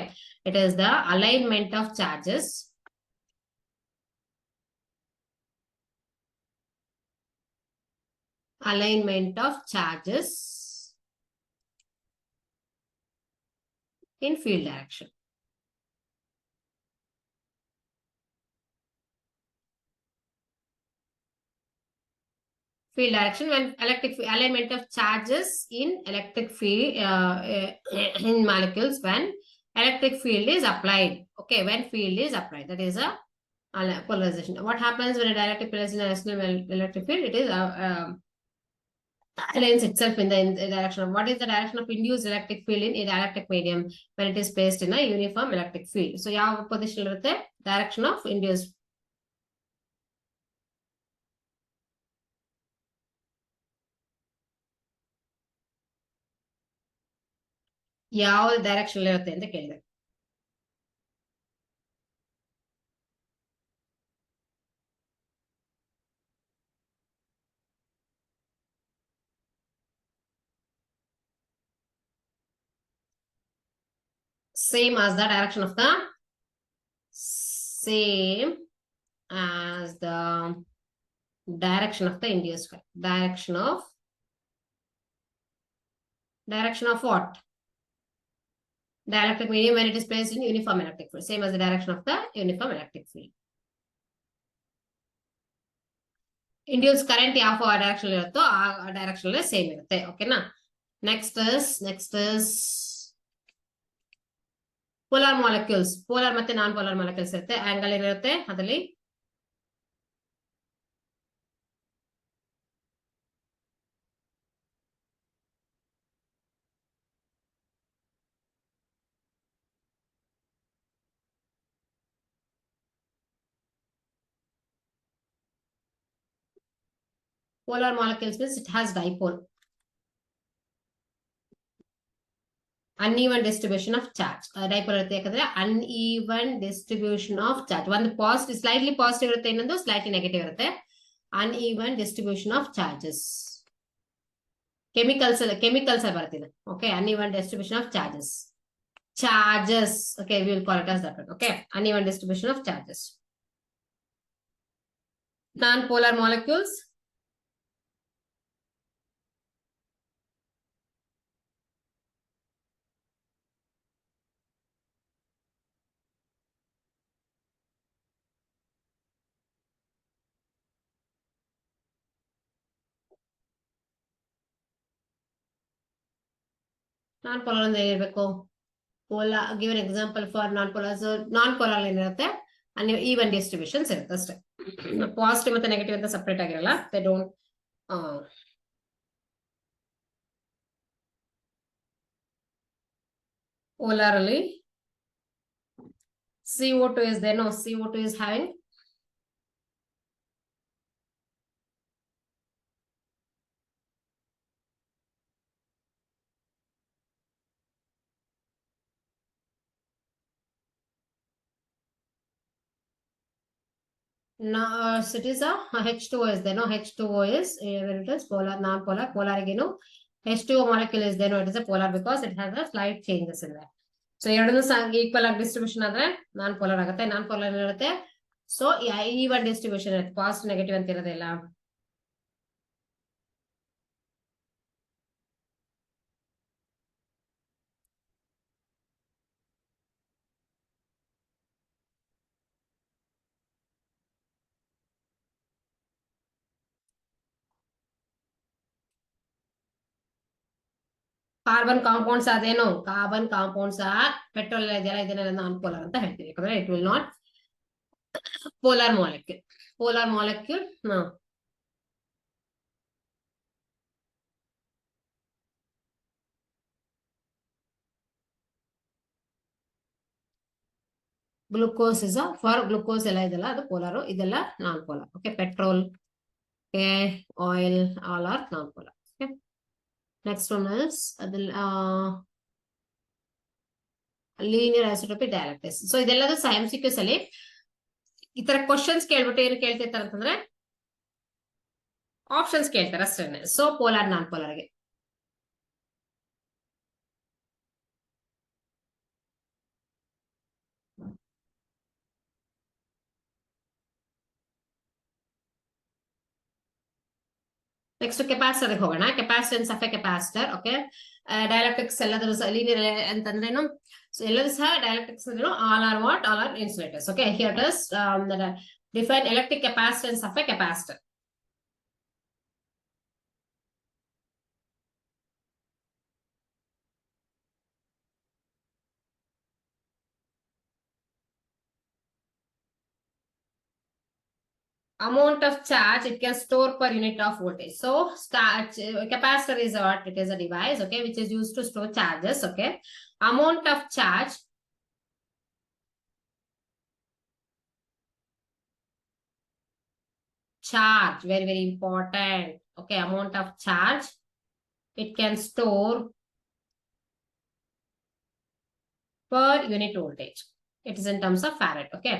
it is the alignment of charges. Alignment of charges in field direction. Field direction, when electric alignment of charges in electric field in molecules when electric field is applied. Okay, when field is applied, that is a polarization. What happens when a dielectric places in an electric field? It is aligns itself in the direction of, what is the direction of induced electric field in a dielectric medium when it is placed in a uniform electric field? So ಯಾವ position ಇರುತ್ತೆ? Direction of induced. ಯಾವ direction ಇರುತ್ತೆ ಅಂತ ಕೇಳಿದೆ. same as the direction of the same as the direction of the induced current. Direction of what? Dielectric medium when it is placed in uniform electric field. Same as the direction of the uniform electric field. Induced current ಯಾವ direction ಇರುತ್ತೋ ಆ direction ಅಲ್ಲಿ same ಇರುತ್ತೆ. ಓಕೆನಾ? Next is polar molecules. Polar ಮತ್ತೆ non polar molecules ಇರುತ್ತೆ. Angle ಇರುತ್ತೆ ಅದರಲ್ಲಿ. Polar molecules means it has dipole. Uneven distribution of charge. Dipole ಇರುತ್ತೆ ಯಾಕಂದ್ರೆ uneven distribution of charge. ಒಂದು ಪಾಸಿಟಿವ್ ಸ್ಲೈಟ್ಲಿ ಪಾಸಿಟಿವ್ ಇರುತ್ತೆ ಇನ್ನೊಂದು ಸ್ಲೈಟ್ಲಿ ನೆಗೆಟಿವ್ ಇರುತ್ತೆ. Uneven distribution of charges. Chemicals ಬರ್ತಿದೆ. Okay, uneven distribution of charges. Okay, we will call it as that one. Okay, uneven distribution of charges. Non-polar molecules. Non-polar ಅಂದ್ರೆ ಇರಬೇಕು. Polar, give an example for non-polar. So non-polar ಏನಿರುತ್ತೆ even distributions ಇರುತ್ತೆ ಅಷ್ಟೇ. Positive ಮತ್ತೆ negative ಅಂತ separate ಆಗಿರಲ್ಲ. They don't polarly CO2 is there. No, CO2 is having no, it is a H2O is there. No, H2O is when it is polar, non-polar. Polar again, no. H2O molecule is there. No, it is a polar because it has a slight changes in that. So ಎರಡನ್ನೂ equal ಆಗಿ distribution ಆದ್ರೆ non polar ಆಗುತ್ತೆ. Non polar ಇರುತ್ತೆ. So even distribution ಇರುತ್ತೆ. Positive negative ಅಂತ ಇರೋದಿಲ್ಲ. Carbon compounds ಅದೇನು carbon compounds petrol ಇದೆಲ್ಲ ಇದನ್ನೆಲ್ಲ ನಾನ್ ಪೋಲಾರ್ ಅಂತ ಹೇಳ್ತೀವಿ ಯಾಕಂದ್ರೆ it will not polar molecule no glucose is a for glucose ಎಲ್ಲ ಇದೆಲ್ಲ ಅದು polar ಇದೆಲ್ಲ non polar okay petrol okay oil all are non polar okay next one is linear isotropy dielectrics so ಇದೆಲ್ಲದು MCQs ಅಲ್ಲಿ ಈ ತರ questions ಕೇಳ್ಬಿಟ್ಟು ಏನು ಕೇಳ್ತಿರ್ತಾರೆ ಅಂತಂದ್ರೆ ಆಪ್ಷನ್ಸ್ ಕೇಳ್ತಾರೆ ಅಷ್ಟೇನೆ ಸೊ ಪೋಲಾರ್ ನಾನ್ ಪೋಲಾರ್ಗೆ ನೆಕ್ಸ್ಟ್ ಕೆಪಾಸಿಟರ್ ಹೋಗೋಣ capacitance of a capacitor okay dielectrics ಎಲ್ಲದರೂ ಲೀನಿಯರ್ ಅಂತಂದ್ರೇನು ಸೊ ಎಲ್ಲರೂ ಸಹ ಡೈಎಲೆಕ್ಟ್ರಿಕ್ಸ್ ಅಂದ್ರೇನು all are what all are insulators okay here it is define electric capacitance of a capacitor amount of charge it can store per unit of voltage. So capacitor is what it is a device, okay, which is used to store charges, okay. Amount of charge very very important, okay. Amount of charge it can store per unit voltage. It is in terms of farad, okay.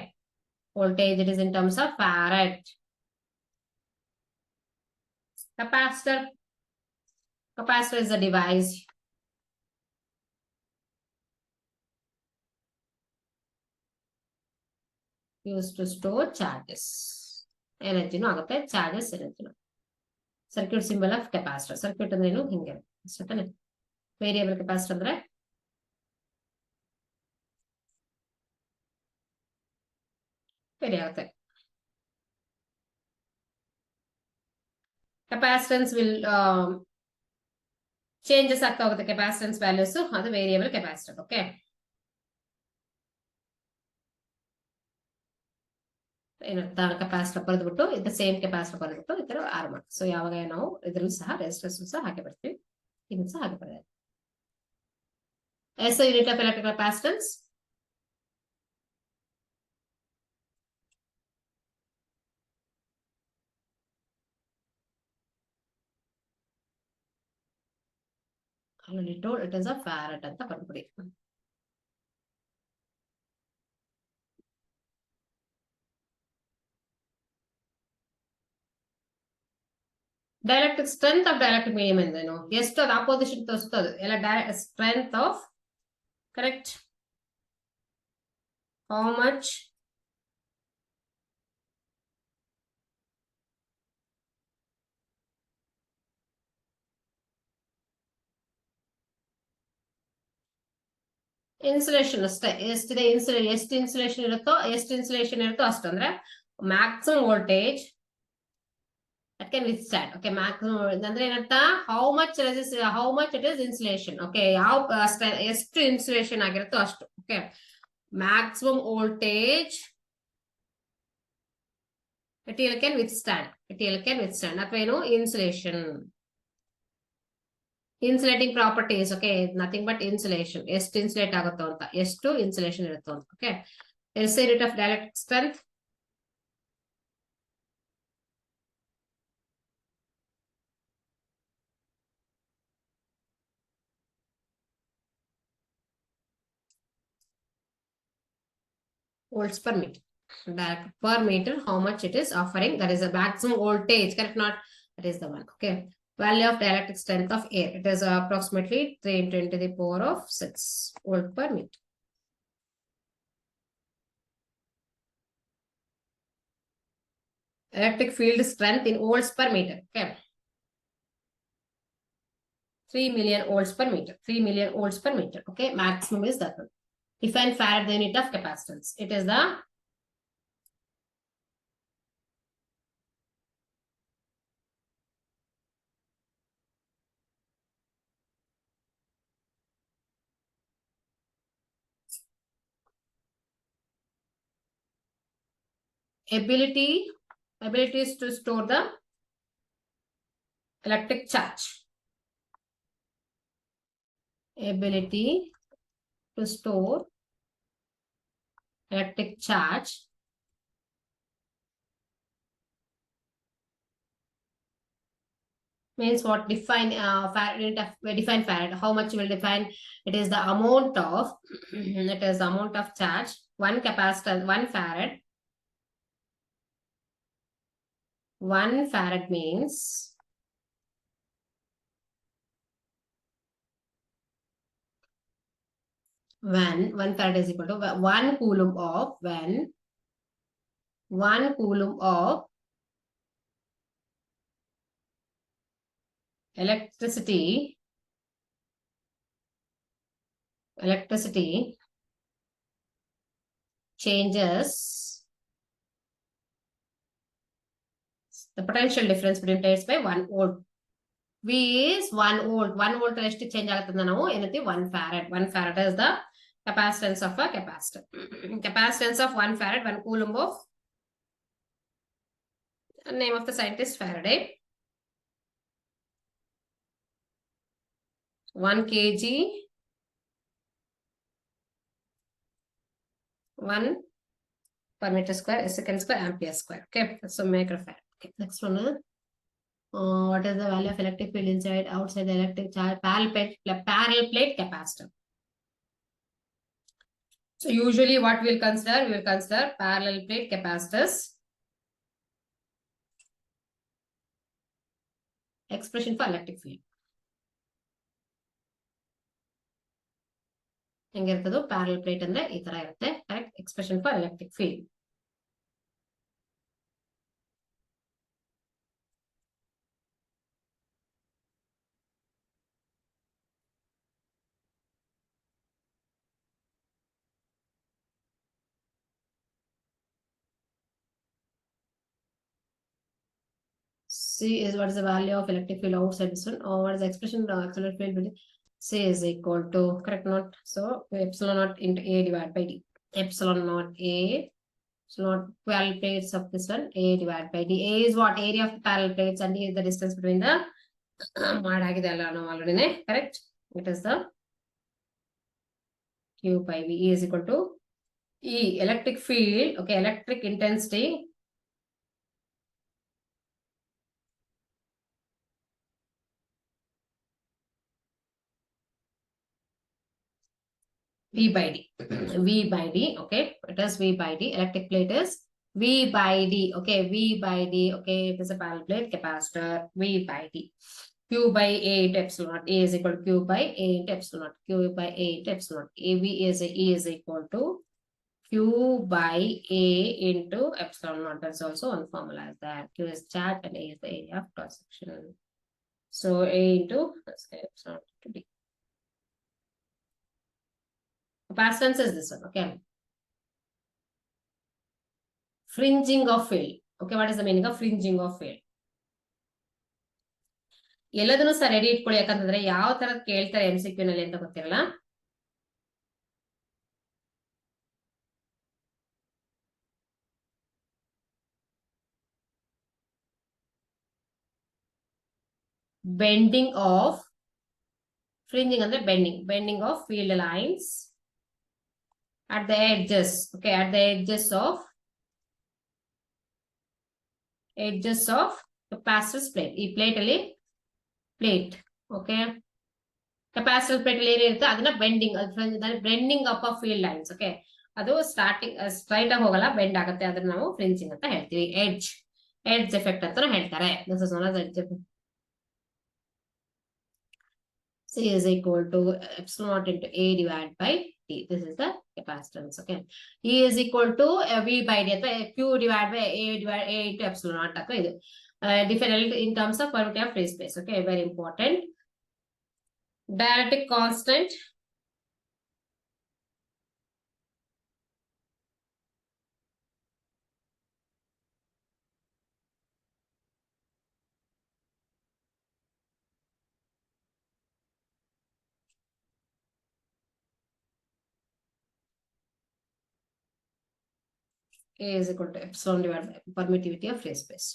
Voltage it is in terms of farad. Capacitor is a device used to store charges. ಎನರ್ಜಿನೂ ಆಗುತ್ತೆ, charges ಎನರ್ಜಿನೂ. Circuit symbol of capacitor. Circuit ಅಂದ್ರೆ ಏನು? ಹಿಂಗೆ ಅಷ್ಟೇ. Variable capacitor ಅಂದ್ರೆ vary ಆಗುತ್ತೆ. Capacitance will changes ಆಗ್ತಾ ಹೋಗುತ್ತೆ. ಕೆಪಾಸಿಟನ್ಸ್ ವ್ಯಾಲ್ಯೂಸ್, ಅದು ವೇರಿಯಬಲ್ ಕೆಪಾಸಿಟರ್. ಓಕೆ, ಏನಂತ ಕೆಪಾಸಿಟರ್ ಬರೆದ್ಬಿಟ್ಟು ಇದು ಸೇಮ್ ಕೆಪಾಸಿಟರ್ ಬರೆದ್ಬಿಟ್ಟು ಈ ತರ ಆರ್ ಮಾಡಿ. ಸೊ ಯಾವಾಗ ನಾವು ಇದ್ರಲ್ಲೂ ಸಹ ರೆಸಿಸ್ಟರ್ಸ್ ಸಹ ಹಾಕಿ ಬರ್ತೀವಿ, ಇದನ್ನು ಸಹ ಹಾಕಿ ಬರ್ತೇವೆ. S unit of electrical capacitance. Already told it is a farad ಅಂತ ಬರ್ಬಿಡಿ. Dielectric strength of dielectric medium ಎಂದೇನು? ಎಷ್ಟು ಅದು ಆಪೋಸಿಷನ್ ತೋರಿಸ್ತದೆ ಎಲ್ಲ. Strength of, correct, how much insulation ಅಷ್ಟೇ. ಎಷ್ಟಿದೆ ಎಷ್ಟು ಇನ್ಸುಲೇಷನ್ ಇರುತ್ತೋ ಅಷ್ಟು. ಅಂದ್ರೆ maximum voltage that can withstand. Okay, maximum ಅಂದ್ರೆ ಏನಂತ? How much how much it is insulation. Okay, ಯಾವ ಎಷ್ಟು ಇನ್ಸುಲೇಷನ್ ಆಗಿರುತ್ತೋ ಅಷ್ಟು. Okay, maximum voltage material can withstand ಅಥವಾ ಏನು? Insulation. Insulating properties. Okay, nothing but insulation. ಎಷ್ಟು ಇನ್ಸುಲೇಟ್ ಆಗುತ್ತೋ ಅಂತ, ಎಷ್ಟು ಇನ್ಸುಲೇಷನ್ ಇರುತ್ತೋ ಅಂತ. Okay, S unit of dielectric strength. Volts per meter. That per meter, how much it is offering? That is the maximum voltage. Correct? Not that is the one. Okay. Value of dielectric strength of air. It is approximately 3 × 10 to the power of 6 volt per meter. Electric field strength in volts per meter. Okay. 3 million volts per meter. 3 million volts per meter. Okay. Maximum is that one. Define farad, the unit of capacitance. It is the abilities to store the electric charge. Ability to store electric charge means what? Define define farad. How much will define? It is the amount of it is the amount of charge. One capacitor, 1 farad. 1 farad means when 1 farad is equal to 1 coulomb of, when 1 coulomb of electricity changes the potential difference between plates by 1 volt. V is 1 volt. 1 volt ಎಷ್ಟು change ಆಗುತ್ತದೆ ನಾವು ಏನಂತ? 1 farad. 1 farad is the capacitance of a capacitor. Capacitance of 1 farad, 1 coulomb of, name of the scientist, Faraday. 1 kg 1 per meter square, second square, ampere square. Okay, so microfarad. Okay, next one. What is the value of electric field inside, outside the electric charge? Parallel plate capacitor. So usually what we will consider parallel plate capacitors. Expression for electric field. ಹೆಂಗಿರ್ತದೆ? Parallel plate ಅಂದ್ರೆ ಈ ತರ ಇರುತ್ತೆ. Correct. Expression for electric field. C is what is the value of electric field outside this one, or what is the expression of electric field? C is equal to, correct not? So epsilon naught into A divided by D. Epsilon naught A, so not 12 plates of this one, A divided by D. A is what? Area of the parallel plates, and D is the distance between the correct? It is the Q by V. E is equal to E, electric field, okay, electric intensity. V by D. V by D, okay. It is V by D. Electric plate is V by D, okay. V by D, okay. It is a parallel plate capacitor, V by D. Q by A into epsilon naught. A is equal to Q by A into epsilon naught. Q by A into epsilon naught. AV is E is equal to Q by A into epsilon naught. That's also one formula as that. Q is charge and A is the area of cross section. So A into, let's say epsilon naught to D. Capacitance is this one, okay. Fringing of field. Okay, what is the meaning of fringing of field? ಎಲ್ಲದನ್ನು ಸಹ ready ಇಟ್ಕೊಳ್ಳಿ, ಯಾಕಂತಂದ್ರೆ ಯಾವ ತರ ಕೇಳ್ತಾರೆ MCQ ನಲ್ಲಿ ಅಂತ ಗೊತ್ತಿರಲ್ಲ. Bending of, fringing ಅಂದ್ರೆ bending of field lines at the edges, okay, at the edges of capacitor plate. ಈ ಪ್ಲೇಟ್ ಅಲ್ಲಿ ಪ್ಲೇಟ್, ಓಕೆ, ಕೆಪಾಸಿಟರ್ ಪ್ಲೇಟ್ ಅಲ್ಲಿ ಏನಿರುತ್ತೆ ಅದನ್ನ bending up of field lines, okay. ಅದು ಸ್ಟಾರ್ಟಿಂಗ್ ಸ್ಟ್ರೈಟ್ ಆಗಿ ಹೋಗಲ್ಲ, ಬೆಂಡ್ ಆಗುತ್ತೆ, ಅದನ್ನ ನಾವು ಫ್ರಿಂಜಿಂಗ್ ಅಂತ ಹೇಳ್ತೀವಿ. ಎಡ್ಜ್ ಎಫೆಕ್ಟ್ ಅಂತ ಹೇಳ್ತಾರೆ. This is known as edge effect. C is equal to epsilon naught into A divided by T. This is the capacitance, okay. E is equal to V by D, Q divided by A divided A into epsilon naught. Different in terms of permittivity of free space, okay, very important. Dielectric constant A is equal to epsilon divided by permittivity of free space.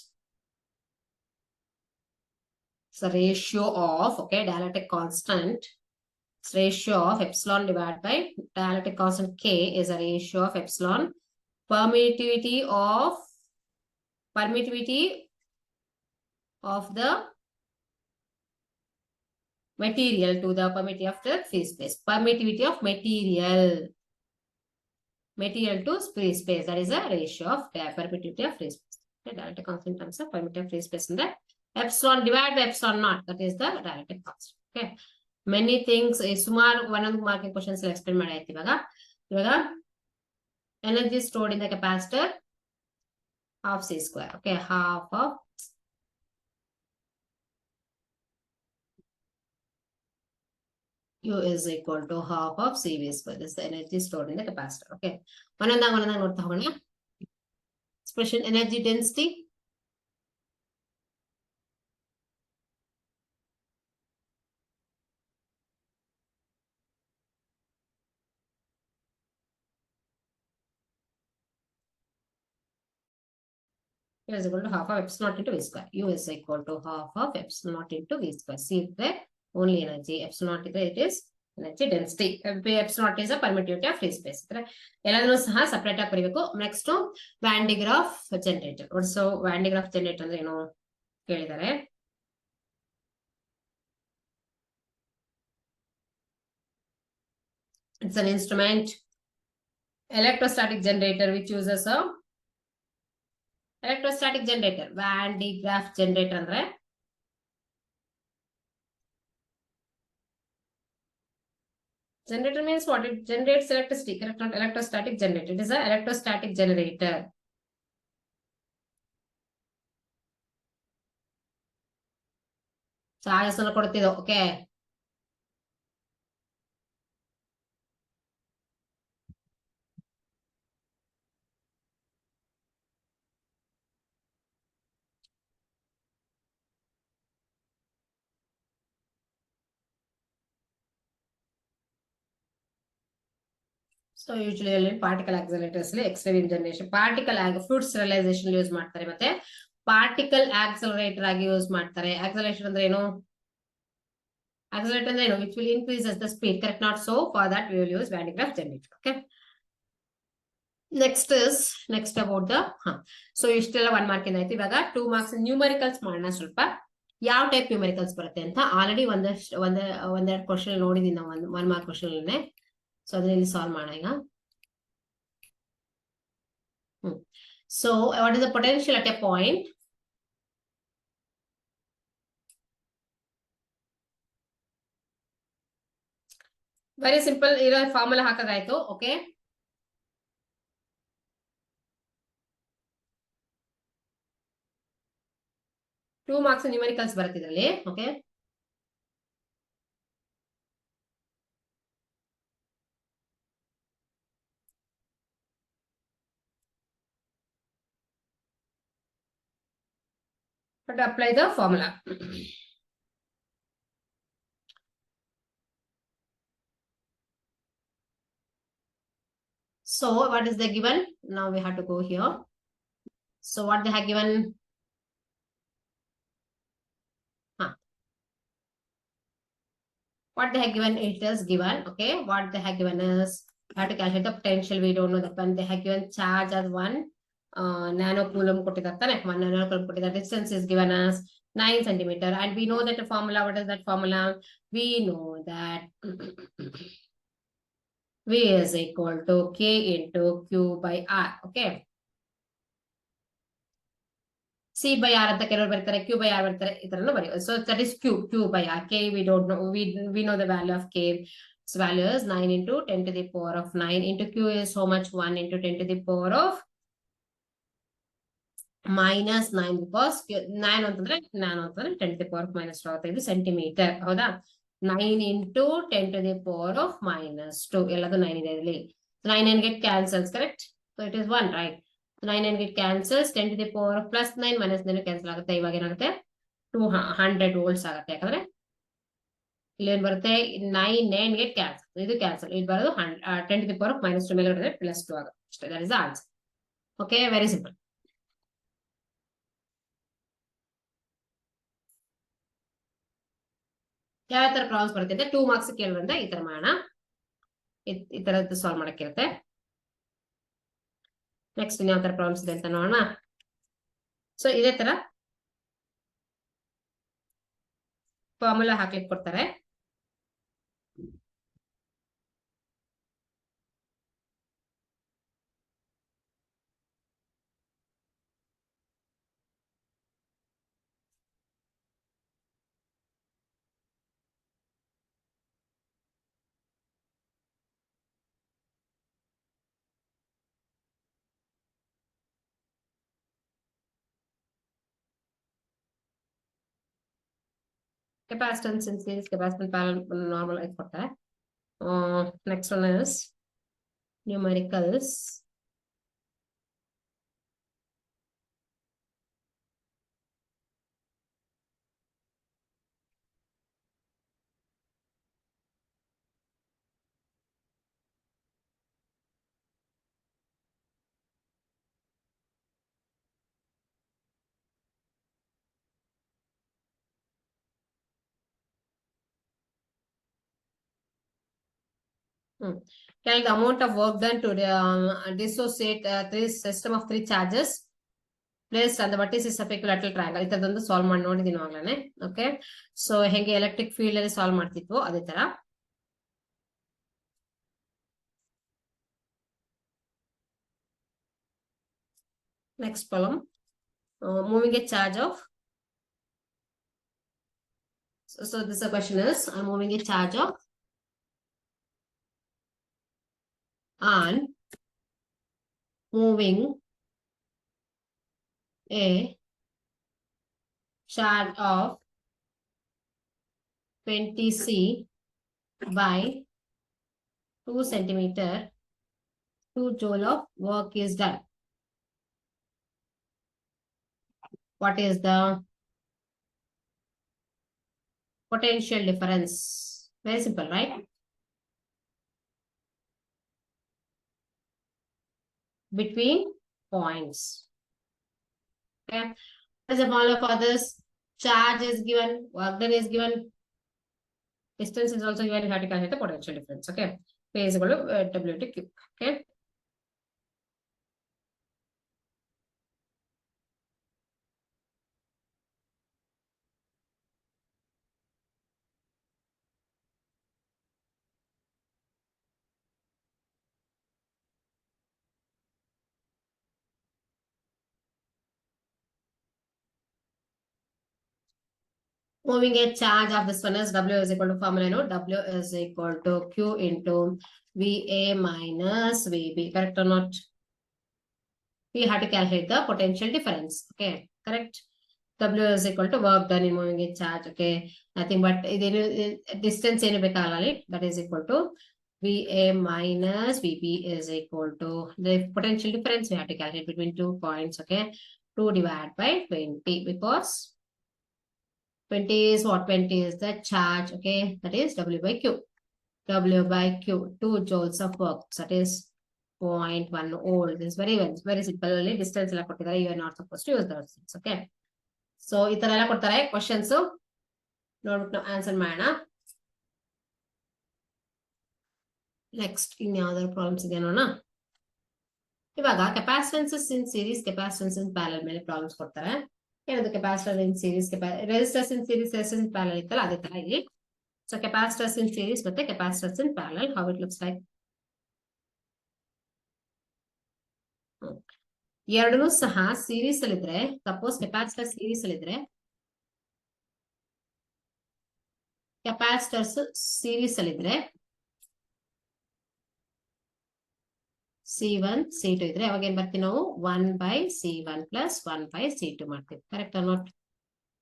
So ratio of, okay, dielectric constant, ratio of epsilon divided by dielectric constant K is a ratio of epsilon permittivity of the material to the permittivity of the free space. Permittivity of material to free space, that is a ratio of permittivity of free space. Okay, dielectric constant in terms of permittivity of free space in the epsilon divided by epsilon naught, that is the dielectric constant. Okay, many things ಸುಮಾರು ಒಂದೊಂದು marking questions explain ಮಾಡಿ ಆಯ್ತು. ಇವಾಗ energy stored in the capacitor half C square, okay, half of U is equal to half of CV square. This is the energy stored in the capacitor, okay. ಒಂದೊಂದಾಗಿ ನೋಡ್ತಾ ಹೋಗೋಣ. Expression energy density. U is equal to half of epsilon naught into V square. U is equal to half of epsilon naught into V square. C is the only energy. Epsilon naught it is energy density. Epsilon naught is a permittivity of free space. ಎಲ್ಲದನ್ನು ಸಹ separate ಆಗಿ ಬರೀಬೇಕು. Next van D graph generator. So van D graph generator ಅಂದ್ರೆ ಏನು ಕೇಳಿದ್ದಾರೆ. It's an instrument, electrostatic generator, which uses a electrostatic generator. Van de Graaff generator andre generator means what? It generates electricity, correct? Not electrostatic generator. It is a electrostatic generator. Charges ಅನ್ನು ಕೊಡ್ತಿದ್ದು, okay. So usually particle accelerators extreme generation particle fruits realisation use ಮಾಡ್ತಾರೆ ಮತ್ತೆ particle accelerator ಆಗಿ use ಮಾಡ್ತಾರೆ. Acceleration ಅಂದ್ರೆ ಏನು? Accelerator ಅಂದ್ರೆ ಏನು? Which will increases the speed. Correct? Not so. For that we will use Van de Graaff generator. Okay. Next about the so ಇಷ್ಟೆಲ್ಲ 1 mark ಇಂದ ಆಯ್ತು. ಇವಾಗ 2 ಮಾರ್ಕ್ಸ್ ನ್ಯೂಮರಿಕಲ್ಸ್ ಮಾಡೋಣ. ಸ್ವಲ್ಪ ಯಾವ ಟೈಪ್ ನ್ಯೂಮರಿಕಲ್ಸ್ ಬರುತ್ತೆ ಅಂತ ಆಲ್ರೆಡಿ ಒಂದೆರಡು ಕ್ವಶನ್ ನೋಡಿದೀನಿ ನಾವು 1 ಮಾರ್ಕ್ ಕ್ವಶನ್. ಸೊ ಅದನ್ನ ಇಲ್ಲಿ ಸಾಲ್ವ್ ಮಾಡೋಣ ಈಗ. So what is the potential at a point very simple ಇರೋ ಫಾರ್ಮುಲಾ ಹಾಕೋದಾಯ್ತು. ಓಕೆ, 2 ಮಾರ್ಕ್ಸ್ ನ್ಯೂಮರಿಕಲ್ಸ್ ಬರುತ್ತೆ ಇದರಲ್ಲಿ. Okay, but apply the formula. So what is the given? Now we have to go here. So what they have given? What they have given? It is given. Okay, what they have given is we have to calculate the potential. We don't know that one. They have given charge as 1 nano coulomb ಕೊಟ್ಟಿದ್ದಾರೆ. 1 nano coulomb ಕೊಟ್ಟಿದ್ದಾರೆ. Distance is given as 9 centimeter, and we know that the formula. What is that formula? We know that V is equal to K into Q by R. Okay. C by R ಅಂತ ಕೆಲವರು ಬರ್ತಾರೆ, Q by R ಬರ್ತಾರೆ, ಈ ತರನು ಬರೆಯುವ. So that is Q by R. K we don't know. We know the value of K. Its value is 9 into 10 to the power of 9 into Q is how much? 1 into 10 to the power of minus 9 because 9 ಅಂತಂದ್ರೆ 10 to the power of minus 25 centimeter. ಹೌದಾ? 9 into 10 to the power of minus 2. ಎಲ್ಲದು 9 ಇದೆ ಇಲ್ಲಿ. 9 and get cancels, correct? So it is 1, right? 9 and get cancels. 10 to the power of plus 9 minus 9 cancel ಆಗುತ್ತೆ. ಇವಾಗ ಏನಾಗುತ್ತೆ? 200 volts ಆಗುತ್ತೆ. ಯಾಕಂದ್ರೆ ಇಲ್ಲಿ ಏನ್ ಬರುತ್ತೆ? 9 and get cancel. ಇದು cancel. ಇದು ಬರೋದು 10 to the power of minus 2 ಮೇಲೆ ಬರುತ್ತೆ plus 2 ಆಗುತ್ತೆ. That is the answer. Okay, very simple. ಯಾವ ತರ ಪ್ರಾಬ್ಲಮ್ಸ್ ಬರುತ್ತೆ ಅಂತ 2 ಮಾರ್ಕ್ಸ್ ಕೇಳಿದ್ರಿಂದ ಈ ತರ ಮಾಡೋಣ. ಈ ತರದ್ದು ಸಾಲ್ವ್ ಮಾಡಕ್ಕಿರುತ್ತೆ. ನೆಕ್ಸ್ಟ್ ಯಾವ ತರ ಪ್ರಾಬ್ಲಮ್ಸ್ ಇದೆ ಅಂತ ನೋಡೋಣ. ಸೊ ಇದೇ ತರ ಫಾರ್ಮುಲಾ ಹಾಕ್ಲಿಕ್ಕೆ ಕೊಡ್ತಾರೆ. Capacitance in series, capacitance parallel, normal ಆಗಿ ಕೊಡ್ತಾರೆ. Next one is numericals. Calculate the amount of work done to dissociate three system of 3 charges placed on the vertices of equilateral triangle. ಇದೊಂದು solve ಮಾಡಿ ನೋಡಿದೀನಿ ಆಗ್ಲೇ. Okay, so ಹೇಗೆ electric field ಅಲ್ಲಿ solve ಮಾಡ್ತಿದ್ವು ಅದೇ ತರ. Next problem, moving a charge of. So this question is, I'm moving a charge of on moving a charge of 20C by 2 centimeter, 2 joule of work is done. What is the potential difference? Very simple, right? between points. Okay, as a follow for this, charge is given, work done is given, distance is also given, you have to calculate the potential difference. Okay, P is equal to W to Q. Okay, moving a charge of this one is W is equal to formula, no? W is equal to Q into VA minus VB. Correct or not? We have to calculate the potential difference. Okay, correct. W is equal to work done in moving a charge. Okay, nothing but distance that is equal to VA minus VB is equal to the potential difference we have to calculate between 2 points. Okay, 2 divided by 20 because 20 is what? 20 is the charge. Okay, that is W by Q. W by Q, 2 joules of work. That is 0.1 volt. This is very simple. Only distance you are not supposed to use those things. Okay. So, this questions. No answer mana. Next, in other problems again. Capacitances in series, capacitance in parallel. Many problems. The capacitor in series, resistors in series, resistors in parallel. So capacitors in series with the capacitors in parallel, how it looks like. ಎರಡನ್ನೂ ಸಹ series ಅಲ್ಲಿ ಇದ್ರೆ, suppose capacitor series ಅಲ್ಲಿ ಇದ್ರೆ, capacitors series ಅಲ್ಲಿ ಇದ್ರೆ C1 C2 ಇದ್ರೆ ಅವಾಗ ಏನ್ ಬರ್ತೀವಿ ನಾವು 1/C1 plus 1/C2 ಮಾಡ್ತೀವಿ. Correct or not?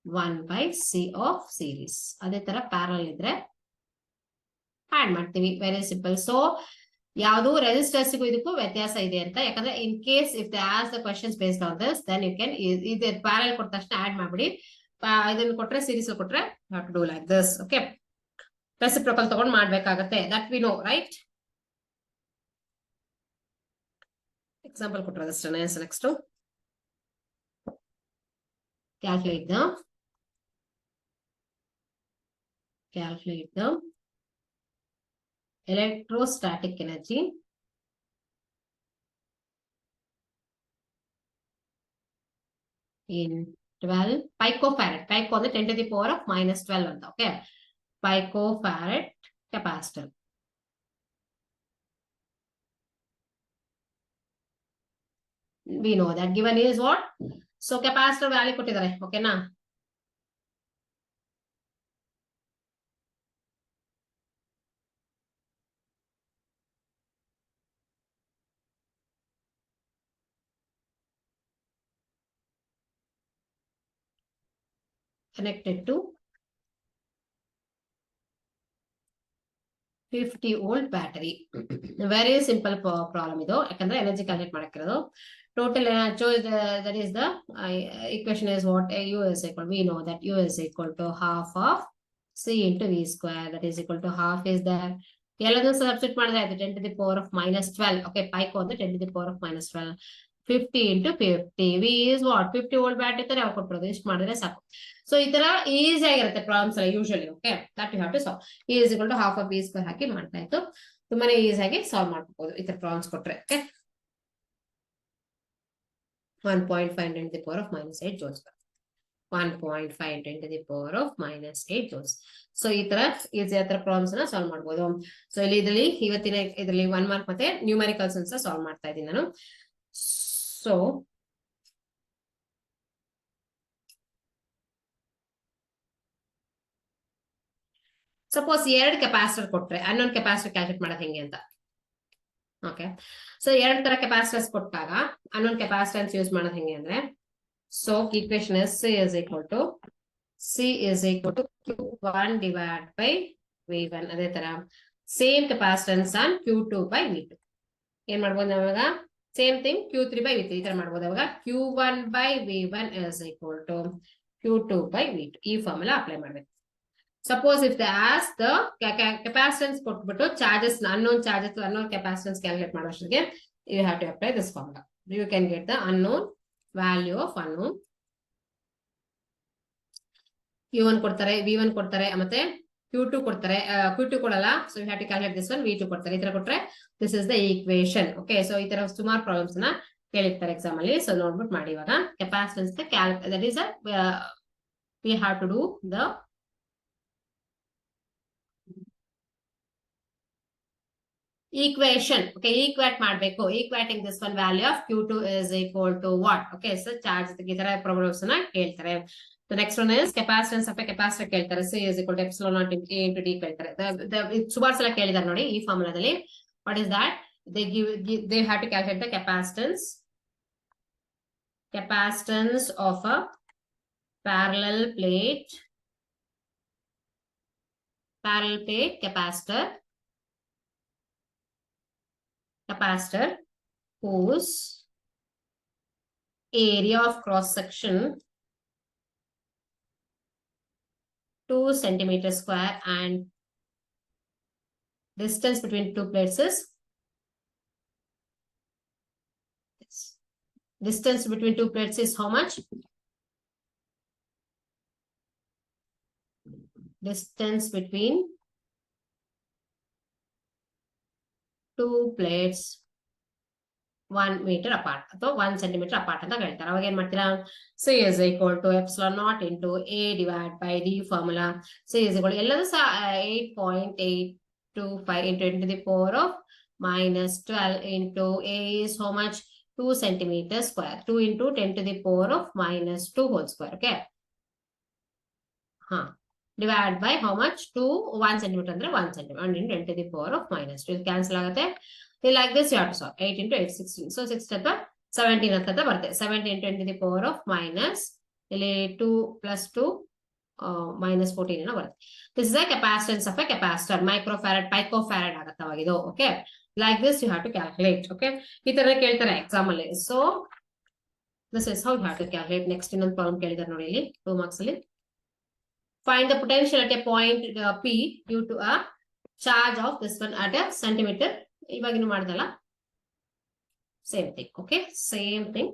1/C of series. ಅದೇ ತರ ಪ್ಯಾರಲ್ ಇದ್ರೆ ಆಡ್ ಮಾಡ್ತೀವಿ. Very simple. ಸೊ ಯಾವುದು ರೆಸಿಸ್ಟರ್ಸ್ ಇದಕ್ಕೂ ವ್ಯತ್ಯಾಸ ಇದೆ ಅಂತ, ಯಾಕಂದ್ರೆ in case if they ask the questions based on this, then you can ಇದು ಪ್ಯಾರಲ್ ಕೊಟ್ಟ ತಕ್ಷಣ ಆಡ್ ಮಾಡ್ಬಿಡಿ. ಇದನ್ನ ಕೊಟ್ರೆ ಸೀರೀಸ್ ಕೊಟ್ರೆ have to do like this. Okay, reciprocal ತಗೊಂಡು ಮಾಡ್ಬೇಕಾಗತ್ತೆ. That we know, right? Example ಕೊಟ್ಟರೆ next calculate the electrostatic energy in 12 picofarad. Pico on the 10 to the power of minus 12. Okay, picofarad capacitor. We know that given is what? So capacitor value kottidare. Okay na? Connected to 50 volt battery. Very simple problem idu, yakandre energy calculate madakirodu. Total that is the equation is what? U is equal, we know that U is equal to half of C into V square. That is equal to half is there. Yellow substitute ಮಾಡಿದ್ರೆ ಅದು 10 to the power of minus 12. Okay, pico on the 10 to the power of minus 12. 50 into 50. V is what? 50 volt battery ತರ ನಾವು ಕೊಟ್ಟಿರೋದು. ಇಷ್ಟು ಮಾಡಿದ್ರೆ ಸಾಕು. So ಈ ತರ ಈಸಿ ಆಗಿರುತ್ತೆ ಪ್ರಾಬ್ಲಮ್ಸ್ ಎಲ್ಲ usually. Okay, that you have to solve. E is equal to half of V square ಹಾಕಿ ಮಾಡ್ತಾ ಇತ್ತು. ತುಂಬಾನೇ ಈಸಿಯಾಗಿ ಸಾಲ್ವ್ ಮಾಡ್ಕೋಬಹುದು ಈ ತರ ಪ್ರಾಬ್ಲಮ್ಸ್ ಕೊಟ್ರೆ. Okay, 1.5 10 to the power of minus 8 joules. 1.5 10 to the power of minus 8 joules. So ಈ ತರ ಈಸಿ ಆತರ ಪ್ರಾಬ್ಲಮ್ಸ್ ನ ಸಾಲ್ವ್ ಮಾಡಬಹುದು. ಸೊ ಇದರಲ್ಲಿ ಇವತ್ತಿನ ಇದರಲ್ಲಿ 1 ಮಾರ್ಕ್ ಮತ್ತೆ ನ್ಯೂಮರಿಕಲ್ಸ್ ಅನ್ನು ಸಾಲ್ವ್ ಮಾಡ್ತಾ ಇದ್ದೀನಿ ನಾನು. ಸೊ ಸಪೋಸ್ 2 ಕೆಪಾಸಿಟರ್ ಕೊಟ್ರೆ ಅನ್ನೊಂದು ಕೆಪಾಸಿಟರ್ ಕ್ಯಾಲ್ಕುಲೇಟ್ ಮಾಡೋದು ಹೆಂಗೆ ಅಂತ. ಓಕೆ, ಸೊ 2 ತರ ಕೆಪಾಸಿಟರ್ಸ್ ಕೊಟ್ಟಾಗ ಅನ್ನೊಂದು ಕೆಪಾಸಿಟನ್ಸ್ ಯೂಸ್ ಮಾಡೋದು ಹೆಂಗೆ ಅಂದ್ರೆ, so equation is C is equal to Q1 divided by V1. ಅದೇ ತರ same capacitance on Q2 by V2. ಏನ್ ಮಾಡ್ಬೋದು ನಾವಾಗ? Same thing Q3 by V3 ಈ ತರ ಮಾಡ್ಬೋದು. ಅವಾಗ Q1 by V1 is equal to Q2 by V2. ಈ formula apply ಮಾಡ್ಬೇಕು. Suppose if they ask the capacitance ಕೊಟ್ಬಿಟ್ಟು charges unknown charges unknown capacitance calculate ಮಾಡೋಷ್ಟಿಗೆ you have to apply this formula. You can get the unknown value of unknown. U1 ಕೊಡ್ತಾರೆ, V1 ಕೊಡ್ತಾರೆ, ಮತ್ತೆ Q2 ಕೊಡ್ತಾರೆ, Q2 ಕೊಡಲ್ಲ, so you have to calculate this one, V2 ಕೊಡ್ತಾರೆ. ಈ ತರ ಕೊಟ್ರೆ this is the equation. Okay, so ಈ ತರ ಸುಮಾರು ಪ್ರಾಬ್ಲಮ್ಸ್ ನ ಕೇಳಿರ್ತಾರೆ ಎಕ್ಸಾಮ್ ಅಲ್ಲಿ. ಸೊ ನೋಡ್ಬಿಟ್ಟು ಮಾಡಿ ಇವಾಗ capacitance that is a we have to do the equation. Okay, equate ಮಾಡಬೇಕು. Equating this one value of Q2 is equal to what? Okay, so charge ಈ ತರ ಪ್ರಾಬ್ಲಮ್ಸ್ ನ ಕೇಳ್ತಾರೆ. The next one is capacitance of a capacitor ಕೇಳ್ತಾರೆ. C is equal to epsilon naught A into D ಕೇಳ್ತಾರೆ. ಸುಮಾರು ಸಲ ಕೇಳಿದಾರೆ ನೋಡಿ ಈ ಫಾರ್ಮುಲಾದಲ್ಲಿ. What is that? They have to calculate the capacitance of a parallel plate capacitor whose area of cross section 2 centimeters square and distance between two plates is distance between two plates is how much? Distance between two plates 1 meter apart ಅಥವಾ 1 centimeter apart ಅಂತ ಹೇಳ್ತಾರೆ. ಅವಾಗ ಏನ್ ಮಾಡ್ತೀರಾ? C is equal to epsilon naught into A divided by D formula. C is equal to ಎಲ್ಲದೂ ಸಹ 8.825 into 10 to the power of minus 12 into A is how much? 2 centimeters square. 2 into 10 to the power of minus 2 whole square. Okay. Divided by how much? 1 centimeter ಅಂದ್ರೆ 1 centimeter. 1 into 10 to the power of minus 2. ಇದು cancel ಆಗುತ್ತೆ. Like this you have to solve. 8 into 8, 16. So 6 step 17 ಅಂತ ಬರುತ್ತೆ. 17 into 10 to the power of minus ಇಲ್ಲಿ 2 plus 2 minus 14 ಏನೋ ಬರುತ್ತೆ. This is a capacitance of a capacitor. Microfarad, picofarad ಆಗುತ್ತೆ ಅವಾಗ ಇದು. Okay. Like this you have to calculate. Okay. ಈ ತರ ಕೇಳ್ತಾರೆ ಎಕ್ಸಾಮ್ ಅಲ್ಲಿ. So this is how you have to calculate. Next ಇನ್ನೊಂದು ಪ್ರಾಬ್ಲಮ್ ಕೇಳಿದಾರೆ ನೋಡಿ ಇಲ್ಲಿ 2 marks ಅಲ್ಲಿ. Find the potential at a point P due to a charge of this one at a centimeter. ಇವಾಗಿನ್ನು ಮಾಡ್ದಲ್ಲ same thing. Okay, same thing.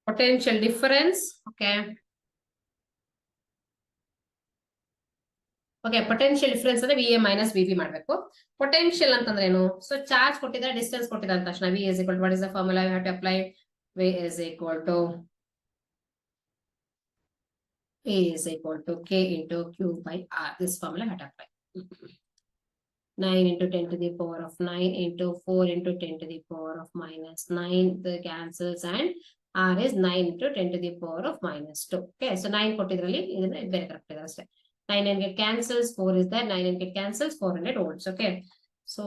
Potential difference. Okay. Okay, potential difference ಅಂದ್ರೆ VA minus VB ಮಾಡಬೇಕು. Potential ಅಂತಂದ್ರೆ ಏನು? So charge ಕೊಟ್ಟಿದ್ರೆ distance ಕೊಟ್ಟಿದ್ದಾರೆ ಅಂತ ತಕ್ಷಣ V is equal to what is the formula you have to apply? V is equal to K into Q by R. This formula you have to apply. 9 into 10 to the power of 9 into 4 into 10 to the power of minus 9. The cancels and R is 9 into 10 to the power of minus 2. Okay, so 9 ಕೊಟ್ಟಿದ್ರಲ್ಲಿ ಇದನ್ನ ಬೇರೆ correct ಇದೆ ಅಷ್ಟೇ. 9 and get cancels, 4 is there, 9 and get cancels, 400 volts. Okay, so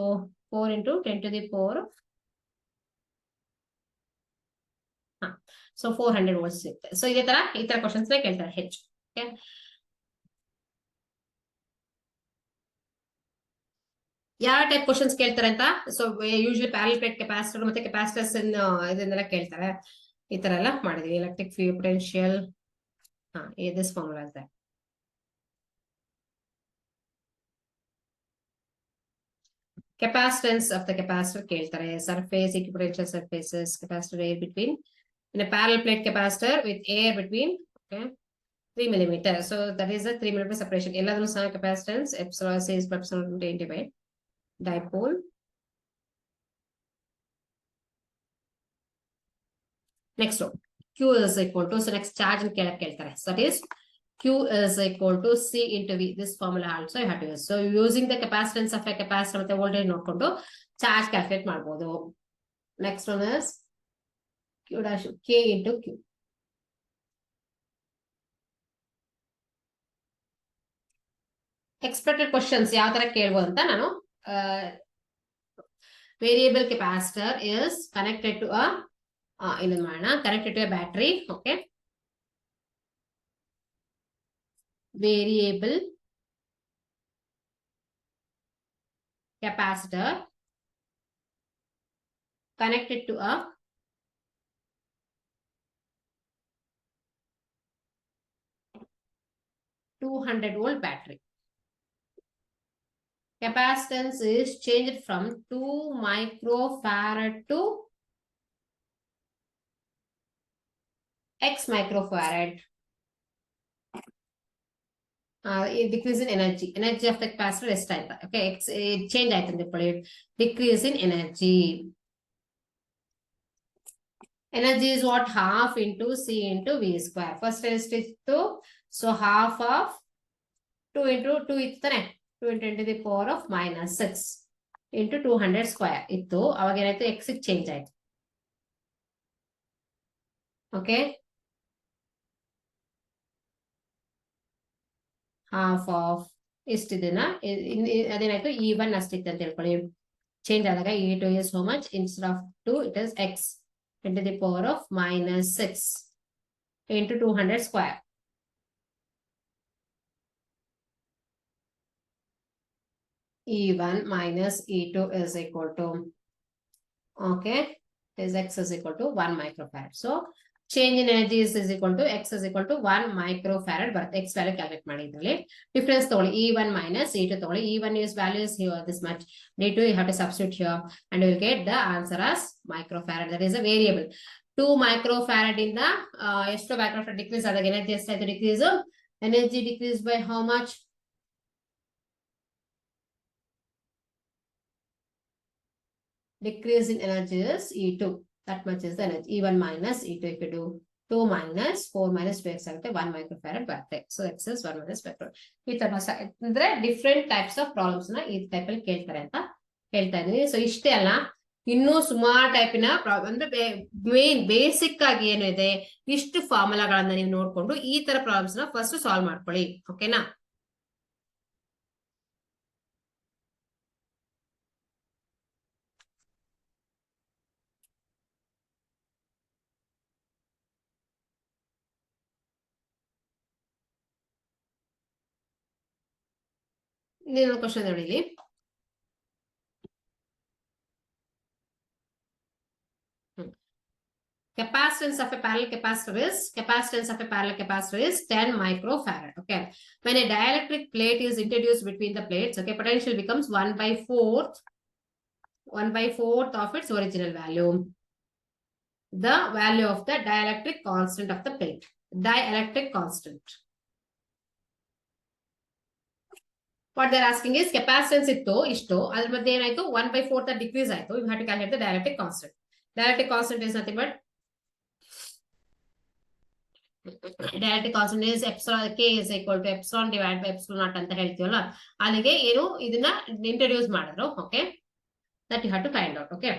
4 into 10 to the power of so 400 volts ಸಿಗುತ್ತೆ. So ಇದೇ ತರ ಈ ತರ questions ಕೇಳ್ತಾರೆ ಹೆಚ್ಚು. ಓಕೆ, ಯಾವ ಟೈಪ್ ಕ್ವಶನ್ಸ್ ಕೇಳ್ತಾರೆ ಅಂತ. So usually parallel plate capacitor ಮತ್ತೆ ಕೆಪಾಸಿಟರ್ಸ್ ಇದನ್ನೆಲ್ಲ ಕೇಳ್ತಾರೆ. ಈ ತರ ಎಲ್ಲ ಮಾಡಿದ್ವಿ. Electric field potential this formula ಇದೆ. Capacitance of the capacitor ಕೇಳ್ತಾರೆ. Surface, equipotential surfaces, capacitor air between in a parallel plate capacitor with air between 3 millimeter. So that is a 3 millimeter separation. ಎಲ್ಲದನ್ನು ಸಹ capacitance epsilon is epsilon by dipole. Next one, Q is equal to, so next charge and ಕೇಳ್ತಾರೆ. So that is Q is equal to C into V. This formula also you have to use. So using the capacitance of a capacitor ಮತ್ತೆ voltage ನೋಡ್ಕೊಂಡು charge calculate ಮಾಡಬಹುದು. Next one is Q dash K into Q. Expected questions ಯಾವ ತರ ಕೇಳಬಹುದು ಅಂತ ನಾನು variable capacitor is connected to a ಇನ್ನೊಂದು ಮಾಡೋಣ, connected to a battery. Okay, variable capacitor connected to a 200-volt battery. Capacitance is changed from 2 microfarad to X microfarad. It decrease in energy. Energy of the capacitor is type. Okay, change item decrease in energy. Energy is what? Half into C into V square. First test is 2. So half of 2 into 2 is 2 into 10 to the power of minus 6 into 200 square. Ittu avage X change item. Okay. Half of istidina adenaಯ್ತು E1 ಅಷ್ಟಿತ್ತು ಅಂತ ಹೇಳ್ಕೊಳ್ಳಿ. Change ಆದಾಗ E2 is how much? Instead of 2 it is X into the power of minus 6 into 200 square. E1 minus E2 is equal to, okay, is X is equal to 1 microfarad. So change in energy is equal to X is equal to 1 microfarad, but X value calculate ಮಾಡಿದ್ರಲ್ಲಿ difference ತಗೊಳ್ಳಿ. E1 minus E2 ತಗೊಳ್ಳಿ. E1 is value is here this much. D2 you have to substitute here and you will get the answer as microfarad. That is a variable. 2 microfarad ಇಂದ ಎಷ್ಟು microfarad decrease ಆದಾಗ energy ಎಷ್ಟಾಯ್ತು decrease? Energy decrease by how much? Decrease in energy is E2. That much is the energy. E1 minus E2. If you do 2 minus 4 minus 2 X ಆಗುತ್ತೆ 1 microfarad ಬರುತ್ತೆ. So X is 1 minus microfarad. ಈ ತರ ಅಂದ್ರೆ different types of problems ನ ಈ type ಅಲ್ಲಿ ಕೇಳ್ತಾರೆ ಅಂತ ಹೇಳ್ತಾ ಇದೀನಿ. ಸೊ ಇಷ್ಟೇ ಅಲ್ಲ, ಇನ್ನೂ ಸುಮಾರು ಟೈಪಿನ ಅಂದ್ರೆ ಮೇನ್ ಬೇಸಿಕ್ ಆಗಿ ಏನು ಇದೆ, ಇಷ್ಟು ಫಾರ್ಮುಲಾಗಳನ್ನ ನೀವು ನೋಡ್ಕೊಂಡು ಈ ತರ ಪ್ರಾಬ್ಲಮ್ಸ್ ನ ಫಸ್ಟ್ ಸಾಲ್ವ್ ಮಾಡ್ಕೊಳ್ಳಿ. ಓಕೆನಾ? ಇನ್ನೇನು ಕ್ವಶನ್ ನೋಡಿ ಇಲ್ಲಿ. Capacitance of a parallel capacitor is 10 microfarad. Okay. When a dielectric plate is introduced between the plates, okay, potential becomes 1/4 of its original value. The value of the dielectric constant of the plate. Dielectric constant. What they're asking is capacitance itto ishto adr madhye enaಯ್ತು 1/4 decrease ಆಯ್ತು. You have to calculate the dielectric constant. Dielectric constant is nothing but dielectric constant is epsilon. K is equal to epsilon divided by epsilon naught ಅಂತ ಹೇಳ್ತೀವಲ್ಲ, ಅಲ್ಲಿಗೆ ಏನು ಇದನ್ನ introduce ಮಾಡಿದ್ರು. Okay, that you have to find out. Okay,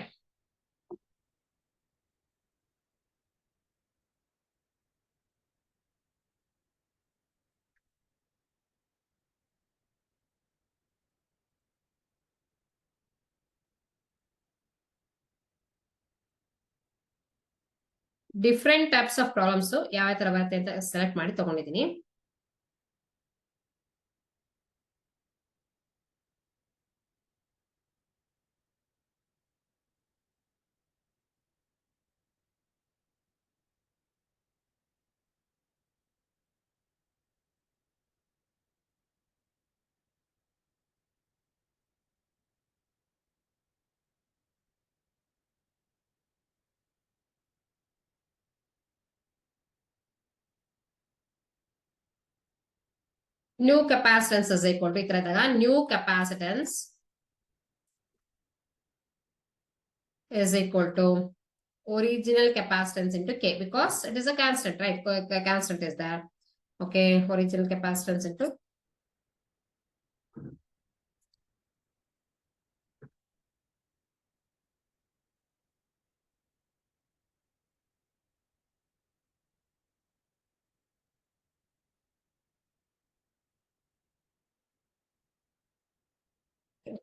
different types of problems ಯಾವ ತರ ಬರುತ್ತೆ ಅಂತ ಸೆಲೆಕ್ಟ್ ಮಾಡಿ ತಗೊಂಡಿದ್ದೀನಿ. New capacitance is equal to ಈ ತರ ಇದ್ದಾಗ new capacitance is equal to original capacitance into K, because it is a constant, right? Constant is there. Okay, original capacitance into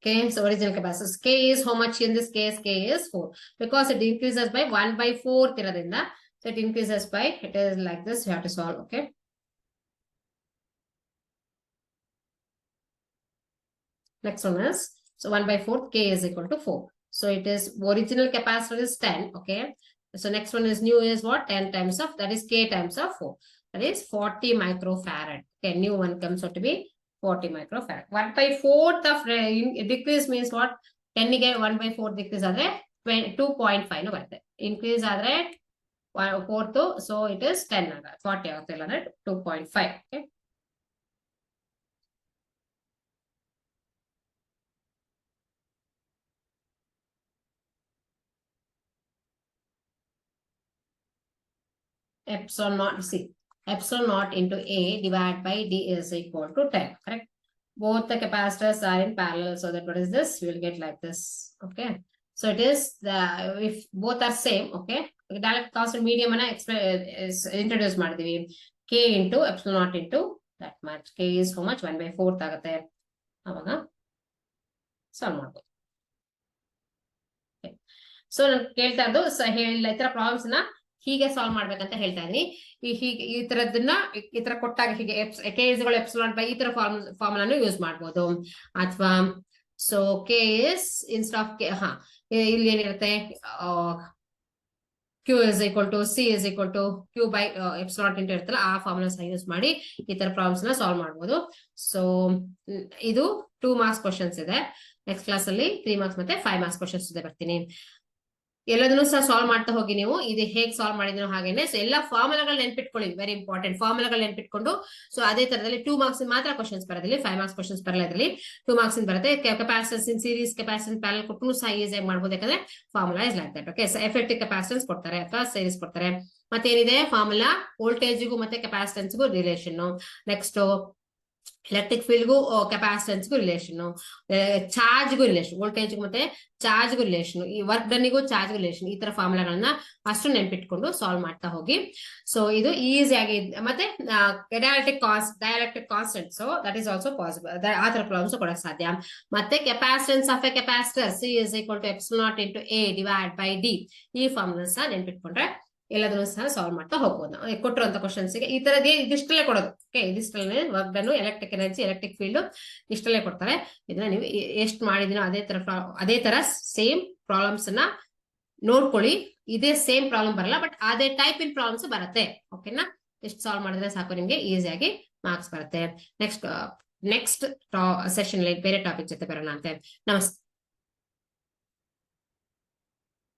okay, so original capacitance K is how much in this case? K is 4, because it increases by 1/4 ಇರೋದ್ರಿಂದ, so it increases by, it is like this, you have to solve. Okay, Next one is, so 1 by 4th K is equal to 4. So it is original capacitor is 10. Okay. So next one is new is what? 10 times of, that is K times of 4. That is 40 microfarad. Okay. New one comes out to be 40 microfarad. 1 by 4th of decrease means what? 10 ಗೆ 1 by 4 decrease ಆದರೆ 2.5 ನು ಬರುತ್ತೆ. Increase ಆದರೆ 4th, so it is 10 ಆಗುತ್ತೆ. 40 ಆಗುತ್ತೆ ಇಲ್ಲ ಅಂದ್ರೆ 2.5. Okay. Epsilon naught, see, epsilon naught into A divided by D is equal to 10, correct? Both the capacitors are in parallel, so that what is this? We will get like this, okay? So it is the, if both are same, okay? Direct constant medium is introduced ಮಾಡಿದೀವಿ. K into epsilon naught into that much. K is how much? 1 by 4th ಆಗುತ್ತೆ. ಅವಾಗ solve ಮಾಡ್ಬೋದು. So ನಾನು ಕೇಳ್ತಾ ಇರೋದು ಹೇಳಿಲ್ಲ, ಈ ತರ ಪ್ರಾಬ್ಲಮ್ಸ್ ನ ಹೀಗೆ ಸಾಲ್ವ್ ಮಾಡ್ಬೇಕಂತ ಹೇಳ್ತಾ ಇದೀನಿ. ಹೀಗೆ ಈ ತರದನ್ನ ಈ ತರ ಕೊಟ್ಟಾಗ ಹೀಗೆ ಕೆ ಇಸ್ ಎಪ್ಸಿಲಾನ್ ಬೈ ಈ ತರ ಫಾರ್ಮುಲಾನು ಯೂಸ್ ಮಾಡ್ಬೋದು. ಅಥವಾ so K is instead of K, ಇಲ್ಲಿ ಏನಿರುತ್ತೆ, Q is equal to C is equal to Q by epsilon into ಇರುತ್ತಲ್ಲ, ಆ ಫಾರ್ಮುಲಾ ಸಹ ಯೂಸ್ ಮಾಡಿ ಈ ತರ ಪ್ರಾಬ್ಲಮ್ಸ್ ನ ಸಾಲ್ವ್ ಮಾಡ್ಬೋದು. ಸೊ ಇದು 2 marks ಕ್ವಶನ್ಸ್ ಇದೆ. ನೆಕ್ಸ್ಟ್ ಕ್ಲಾಸ್ ಅಲ್ಲಿ 3 marks ಮತ್ತೆ 5 marks ಕ್ವಶನ್ಸ್ ಇದೆ ಬರ್ತೀನಿ. ಎಲ್ಲದನ್ನು ಸಹ ಸಾಲ್ವ್ ಮಾಡ್ತಾ ಹೋಗಿ ನೀವು. ಇದು ಹೇಗೆ ಸಾಲ್ವ್ ಮಾಡಿದ್ರು ಹಾಗೇನೆ. ಸೊ ಎಲ್ಲ ಫಾರ್ಮುಲಾಗಳು ನೆನ್ಪಿಟ್ಕೊಳ್ಳಿ, ವೆರಿ ಇಂಪಾರ್ಟೆಂಟ್. ಫಾರ್ಮುಲಾಗಳು ನೆನ್ಪಿಟ್ಕೊಂಡು, ಸೊ ಅದೇ ತರದಲ್ಲಿ 2 marks ಮಾತ್ರ ಕ್ವಶನ್ಸ್ ಬರೋದಿಲ್ಲ, 5 marks ಕ್ವಶನ್ಸ್ ಬರಲ್ಲ. ಇದರಲ್ಲಿ 2 marks ಬರುತ್ತೆ. Capacitance in series, capacitance parallel ಕೊಟ್ಟು ಸಹ ಈಸಿಯಾಗಿ ಮಾಡ್ಬೋದು, ಯಾಕಂದ್ರೆ formula is like that. Okay, so effective capacitance ಕೊಡ್ತಾರೆ ಅಥವಾ ಸೀರೀಸ್ ಕೊಡ್ತಾರೆ. ಮತ್ತೇನಿದೆ ಫಾರ್ಮುಲಾ, ವೋಲ್ಟೇಜ್ಗೂ ಮತ್ತೆ ಕೆಪಾಸಿಟನ್ಸ್ಗೂ ರಿಲೇಷನ್. ನೆಕ್ಸ್ಟ್ ಎಲೆಕ್ಟ್ರಿಕ್ ಫೀಲ್ಡ್ಗೂ ಕೆಪಾಸಿಟನ್ಸ್ಗೂ ರಿಲೇಷನ್, ಚಾರ್ಜ್ಗೂ ರಿಲೇಷನ್, ವೋಲ್ಟೇಜ್ಗೂ ಮತ್ತೆ ಚಾರ್ಜ್ಗೂ ರಿಲೇಷನ್, ಈ ವರ್ಕ್ ಡನ್ನಿಗೂ ಚಾರ್ಜ್ ರಿಲೇಷನ್. ಈ ತರ ಫಾರ್ಮುಲಾಗಳನ್ನ ಅಷ್ಟು ನೆನ್ಪಿಟ್ಕೊಂಡು ಸಾಲ್ವ್ ಮಾಡ್ತಾ ಹೋಗಿ. ಸೊ ಇದು ಈಸಿಯಾಗಿ. ಮತ್ತೆ dielectric constant, so that is also possible, ಆ ತರ ಪ್ರಾಬ್ಲಮ್ಸ್ ಕೊಡಕ್ ಸಾಧ್ಯ. ಮತ್ತೆ capacitance of a capacitor C is equal to epsilon naught into A divided by D, ಈ ಫಾರ್ಮುಲಾ ಸಹ ನೆನ್ಪಿಟ್ಕೊಂಡ್ರೆ ಎಲ್ಲದನ್ನು ಸಹ ಸಾಲ್ವ್ ಮಾಡ್ತಾ ಹೋಗ್ಬೋದು. ಕೊಟ್ಟಿರುವಂತ ಕ್ವಶನ್ಸ್ಗೆ ಈ ತರದೇ ಇದಿಷ್ಟಲ್ಲೇ ಕೊಡೋದು. ಓಕೆ, ಇದಿಷ್ಟಲ್ಲೇ work done, electric energy, electric field ಇಷ್ಟಲ್ಲೇ ಕೊಡ್ತಾರೆ. ಇದನ್ನ ನೀವು ಎಷ್ಟು ಮಾಡಿದಿನೋ ಅದೇ ತರ ಸೇಮ್ ಪ್ರಾಬ್ಲಮ್ಸ್ ಅನ್ನ ನೋಡ್ಕೊಳ್ಳಿ. ಇದೇ ಸೇಮ್ ಪ್ರಾಬ್ಲಮ್ ಬರಲ್ಲ, ಬಟ್ ಅದೇ ಟೈಪ್ ಇನ್ ಪ್ರಾಬ್ಲಮ್ಸ್ ಬರುತ್ತೆ. ಓಕೆನಾ, ಎಷ್ಟು ಸಾಲ್ವ್ ಮಾಡಿದ್ರೆ ಸಾಕು ನಿಮ್ಗೆ ಈಸಿಯಾಗಿ ಮಾರ್ಕ್ಸ್ ಬರುತ್ತೆ. ನೆಕ್ಸ್ಟ್ ಸೆಷನ್ ಬೇರೆ ಟಾಪಿಕ್ ಜೊತೆ ಬರೋಣ ಅಂತೆ. ನಮಸ್ತೆ.